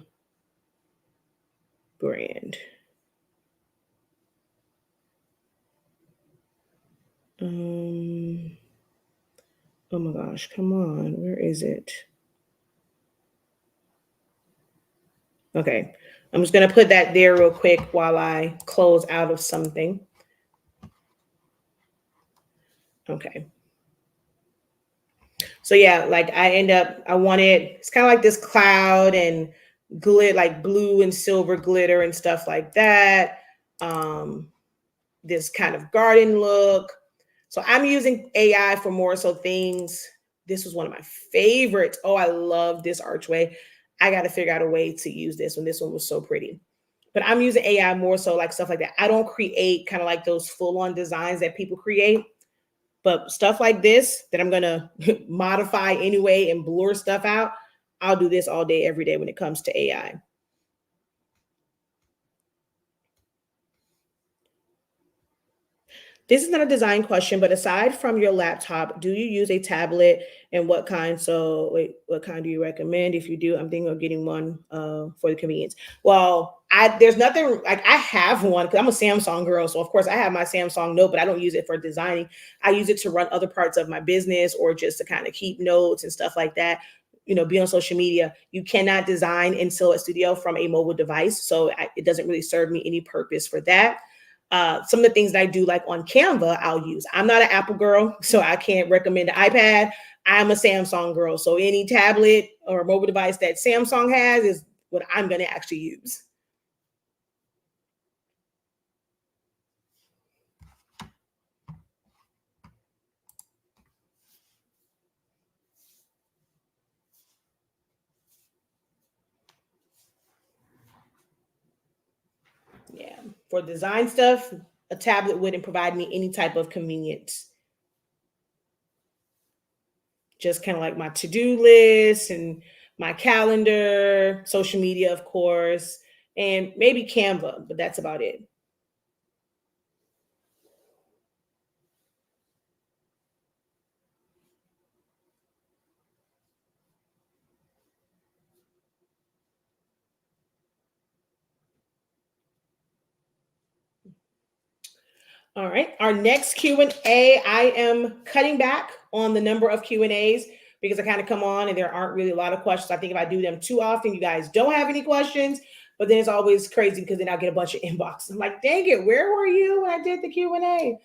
brand. Oh my gosh, come on. Where is it? Okay, I'm just going to put that there real quick while I close out of something. Okay. So yeah, like I wanted, it's kind of like this cloud and glitter, like blue and silver glitter and stuff like that. This kind of garden look. So I'm using AI for more so things. This was one of my favorites. Oh, I love this archway. I got to figure out a way to use this one. This one was so pretty. But I'm using AI more so like stuff like that. I don't create kind of like those full-on designs that people create. But stuff like this that I'm going to modify anyway and blur stuff out, I'll do this all day, every day when it comes to AI. This is not a design question, but aside from your laptop, do you use a tablet, and what kind? So wait, what kind do you recommend? If you do, I'm thinking of getting one for the convenience. Well, there's nothing like I have one because I'm a Samsung girl. So of course I have my Samsung Note, but I don't use it for designing. I use it to run other parts of my business or just to kind of keep notes and stuff like that. Be on social media. You cannot design in Silhouette Studio from a mobile device. So it doesn't really serve me any purpose for that. Some of the things that I do, like on Canva, I'll use. I'm not an Apple girl, so I can't recommend an iPad. I'm a Samsung girl. So any tablet or mobile device that Samsung has is what I'm going to actually use. Yeah. For design stuff, a tablet wouldn't provide me any type of convenience. Just kind of like my to-do list and my calendar, social media, of course, and maybe Canva, but that's about it. All right, our next Q&A, I am cutting back on the number of Q&As because I kind of come on and there aren't really a lot of questions. I think if I do them too often, you guys don't have any questions, but then it's always crazy because then I'll get a bunch of inboxes. I'm like, dang it, where were you when I did the Q&A?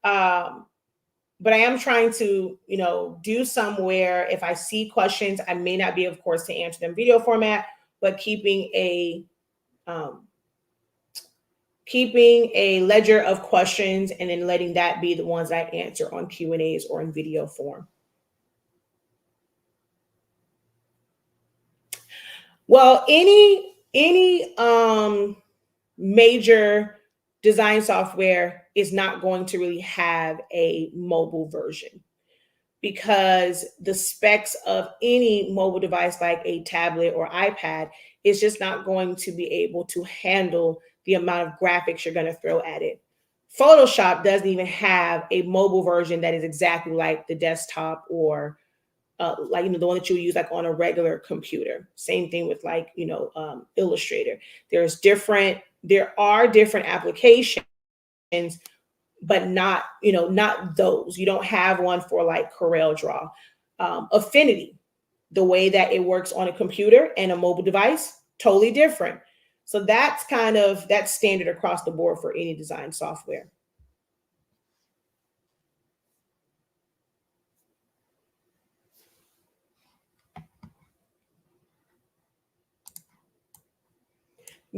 But I am trying to, do somewhere. If I see questions, I may not be, of course, to answer them video format, but keeping a ledger of questions and then letting that be the ones I answer on Q&As or in video form. Well, any major design software is not going to really have a mobile version because the specs of any mobile device like a tablet or iPad is just not going to be able to handle the amount of graphics you're going to throw at it. Photoshop doesn't even have a mobile version that is exactly like the desktop or the one that you use like on a regular computer. Same thing with Illustrator. There are different applications, but not those. You don't have one for like CorelDRAW. Affinity, the way that it works on a computer and a mobile device, totally different. So that's standard across the board for any design software.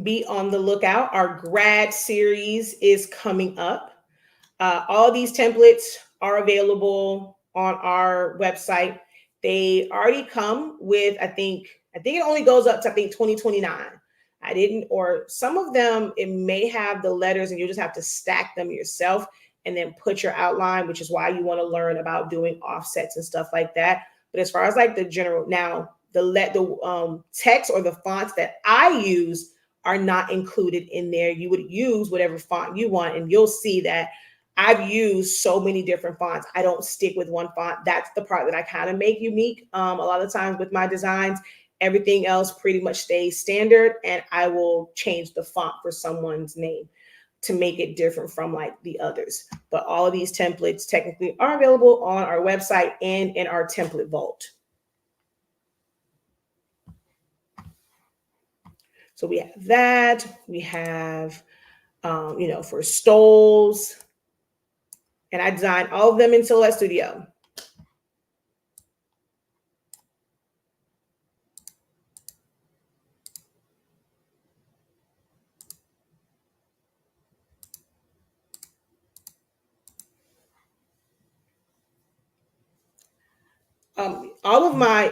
Be on the lookout. Our grad series is coming up. All these templates are available on our website. They already come with, I think it only goes up to 2029. Or some of them, it may have the letters and you just have to stack them yourself and then put your outline, which is why you want to learn about doing offsets and stuff like that. But as far as like the general, now the text or the fonts that I use are not included in there. You would use whatever font you want, and you'll see that I've used so many different fonts. I don't stick with one font. That's the part that I kind of make unique. A lot of times with my designs, everything else pretty much stays standard, and I will change the font for someone's name to make it different from like the others. But all of these templates technically are available on our website and in our template vault. So we have that. We have, for stoles. And I designed all of them in Silhouette Studio.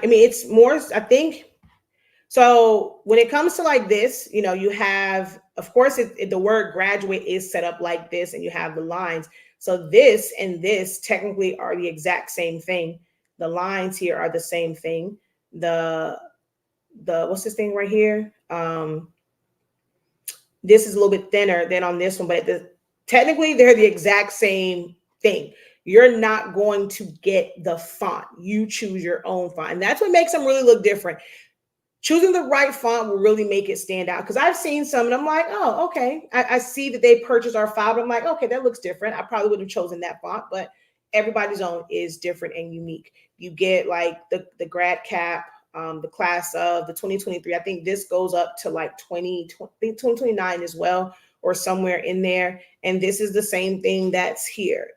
It's more, I think. So when it comes to like this, you have, of course, the word graduate is set up like this and you have the lines. So this and this technically are the exact same thing. The lines here are the same thing. The what's this thing right here? This is a little bit thinner than on this one, but Technically, they're the exact same thing. You're not going to get the font. You choose your own font. And that's what makes them really look different. Choosing the right font will really make it stand out. Because I've seen some and I'm like, oh, okay. I see that they purchased our file, but I'm like, okay, that looks different. I probably would have chosen that font, but everybody's own is different and unique. You get like the grad cap, the class of the 2023. I think this goes up to like 2029 as well, or somewhere in there. And this is the same thing that's here.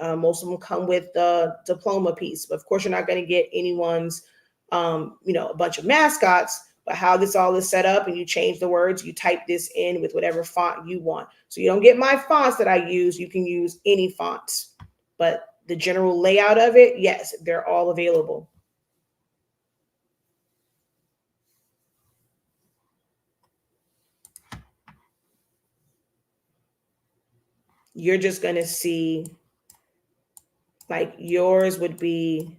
Most of them come with the diploma piece, but of course you're not going to get anyone's a bunch of mascots, but how this all is set up, and you change the words, you type this in with whatever font you want. So you don't get my fonts that I use. You can use any fonts, but the general layout of it, yes, they're all available. You're just going to see, like, yours would be,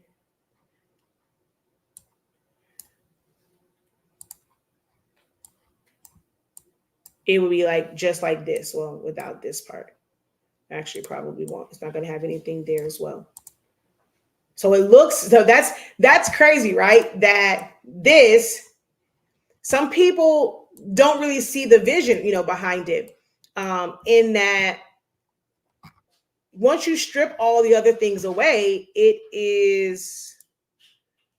it would be like just like this. Well, without this part. Actually, probably won't. It's not going to have anything there as well. So it looks, so that's crazy, right? That this, some people don't really see the vision, behind it. In that once you strip all the other things away, it is,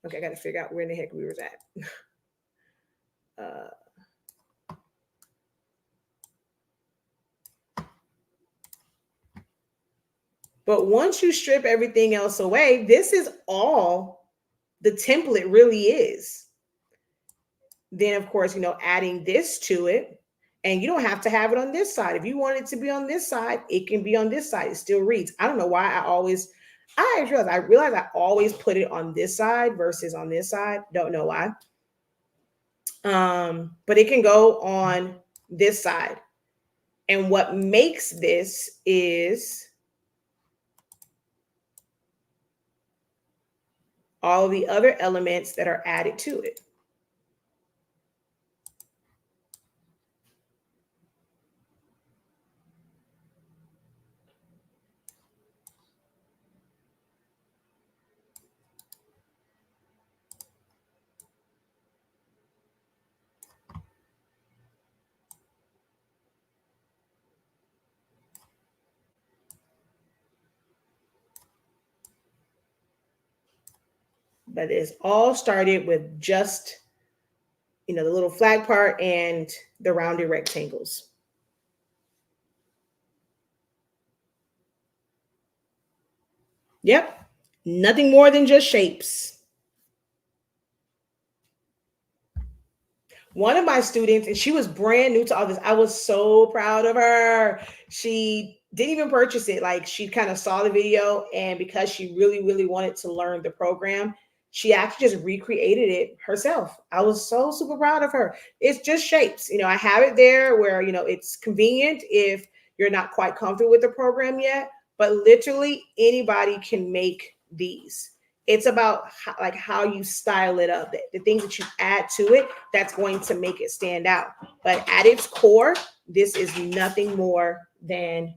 okay, I got to figure out where in the heck we were at. But once you strip everything else away, this is all the template really is. Then, of course, adding this to it, and you don't have to have it on this side. If you want it to be on this side, it can be on this side. It still reads. I don't know why I realize I always put it on this side versus on this side. Don't know why. But it can go on this side. And what makes this is all the other elements that are added to it. But it's all started with just, the little flag part and the rounded rectangles. Yep. Nothing more than just shapes. One of my students, and she was brand new to all this. I was so proud of her. She didn't even purchase it. Like, she kind of saw the video, and because she really, really wanted to learn the program, she actually just recreated it herself. I was so super proud of her. It's just shapes. I have it there where, it's convenient if you're not quite comfortable with the program yet, but literally anybody can make these. It's about how you style it up, the things that you add to it that's going to make it stand out. But at its core, this is nothing more than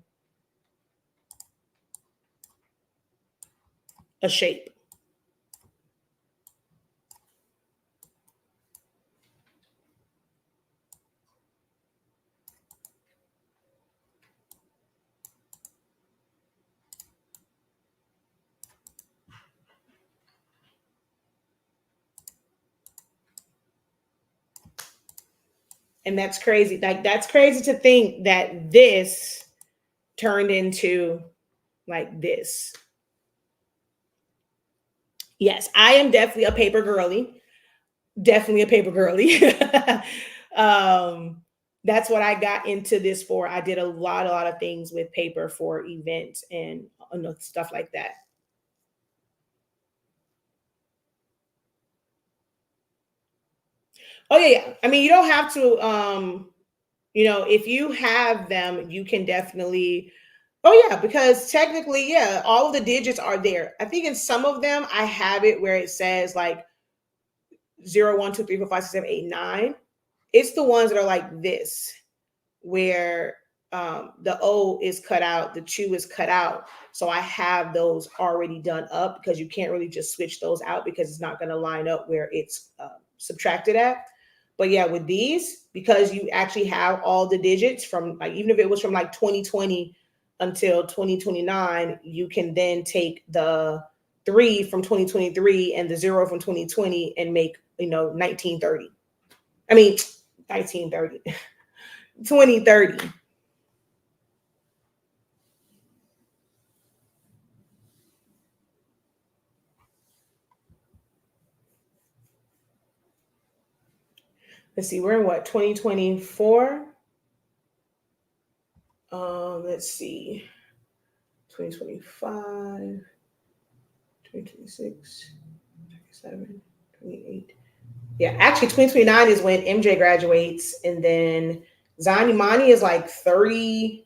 a shape. And that's crazy. Like, that's crazy to think that this turned into like this. Yes, I am definitely a paper girly. Definitely a paper girly. That's what I got into this for. I did a lot of things with paper for events and stuff like that. Oh yeah. I mean, you don't have to, if you have them, you can definitely, oh yeah, because technically, yeah, all of the digits are there. I think in some of them, I have it where it says like 0, 1, 2, 3, 4, 5, 6, 7, 8, 9. It's the ones that are like this, where the O is cut out, the 2 is cut out. So I have those already done up because you can't really just switch those out because it's not going to line up where it's subtracted at. But yeah, with these, because you actually have all the digits from, like, even if it was from like 2020 until 2029, you can then take the 3 from 2023 and the 0 from 2020 and make, 1930. I mean, 1930, 2030. Let's see, we're in what, 2024? Let's see, 2025, 2026, 27, 28. Yeah, actually 2029 is when MJ graduates, and then Zion Imani is like 30,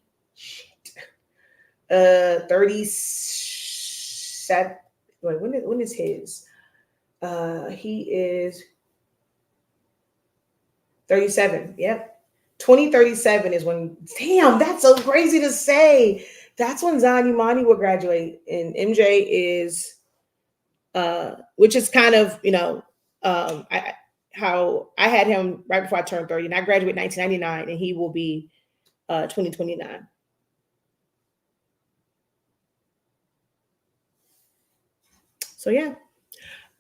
37. Wait, when is his? He is 37. Yep. 2037 is when, damn, that's so crazy to say. That's when Zion Imani will graduate. And MJ is, which is kind of, how I had him right before I turned 30. And I graduated 1999, and he will be 2029. So, yeah.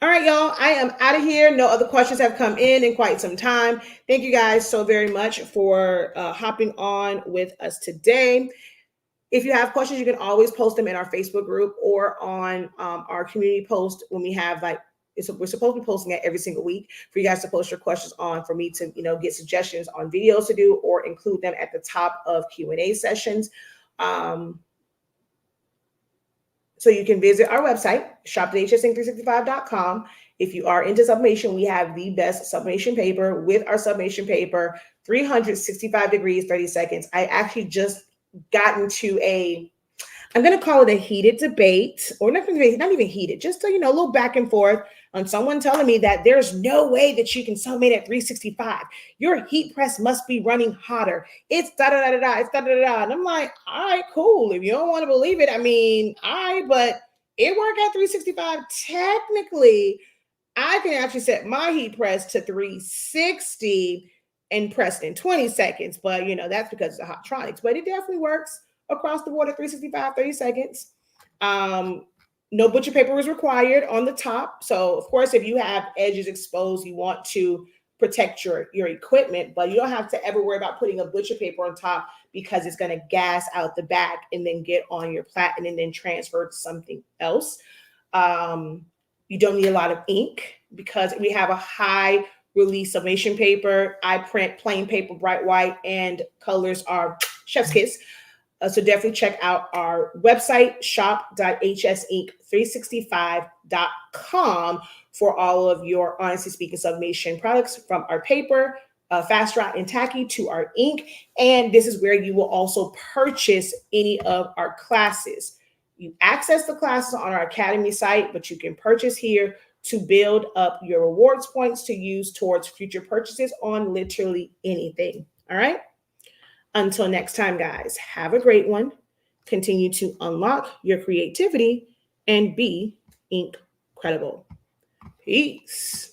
All right, y'all, I am out of here. No other questions have come in quite some time. Thank you guys so very much for hopping on with us today. If you have questions, you can always post them in our Facebook group or on our community post when we have, like, we're supposed to be posting it every single week for you guys to post your questions on, for me to, get suggestions on videos to do or include them at the top of Q&A sessions. So you can visit our website, shop.hsink365.com. If you are into sublimation, we have the best sublimation paper with our sublimation paper, 365 degrees, 30 seconds. I actually just got into I'm going to call it a heated debate, or not even heated, just a little back and forth on someone telling me that there's no way that you can sublimate at 365. Your heat press must be running hotter. It's da-da-da-da-da, it's da-da-da-da. And I'm like, all right, cool. If you don't want to believe it, I mean, all right, but it worked at 365. Technically, I can actually set my heat press to 360 and press it in 20 seconds. But, that's because of the Hottronics. But it definitely works across the board at 365, 30 seconds. No butcher paper is required on the top. So, of course, if you have edges exposed, you want to protect your equipment, but you don't have to ever worry about putting a butcher paper on top because it's going to gas out the back and then get on your platen and then transfer to something else. You don't need a lot of ink because we have a high release sublimation paper. I print plain paper, bright white, and colors are chef's kiss. So definitely check out our website, shop.hsink365.com, for all of your Honestly Speaking sublimation products, from our paper, Fast Dry and Tacky, to our ink. And this is where you will also purchase any of our classes. You access the classes on our Academy site, but you can purchase here to build up your rewards points to use towards future purchases on literally anything. All right. Until next time, guys, have a great one. Continue to unlock your creativity and be incredible. Peace.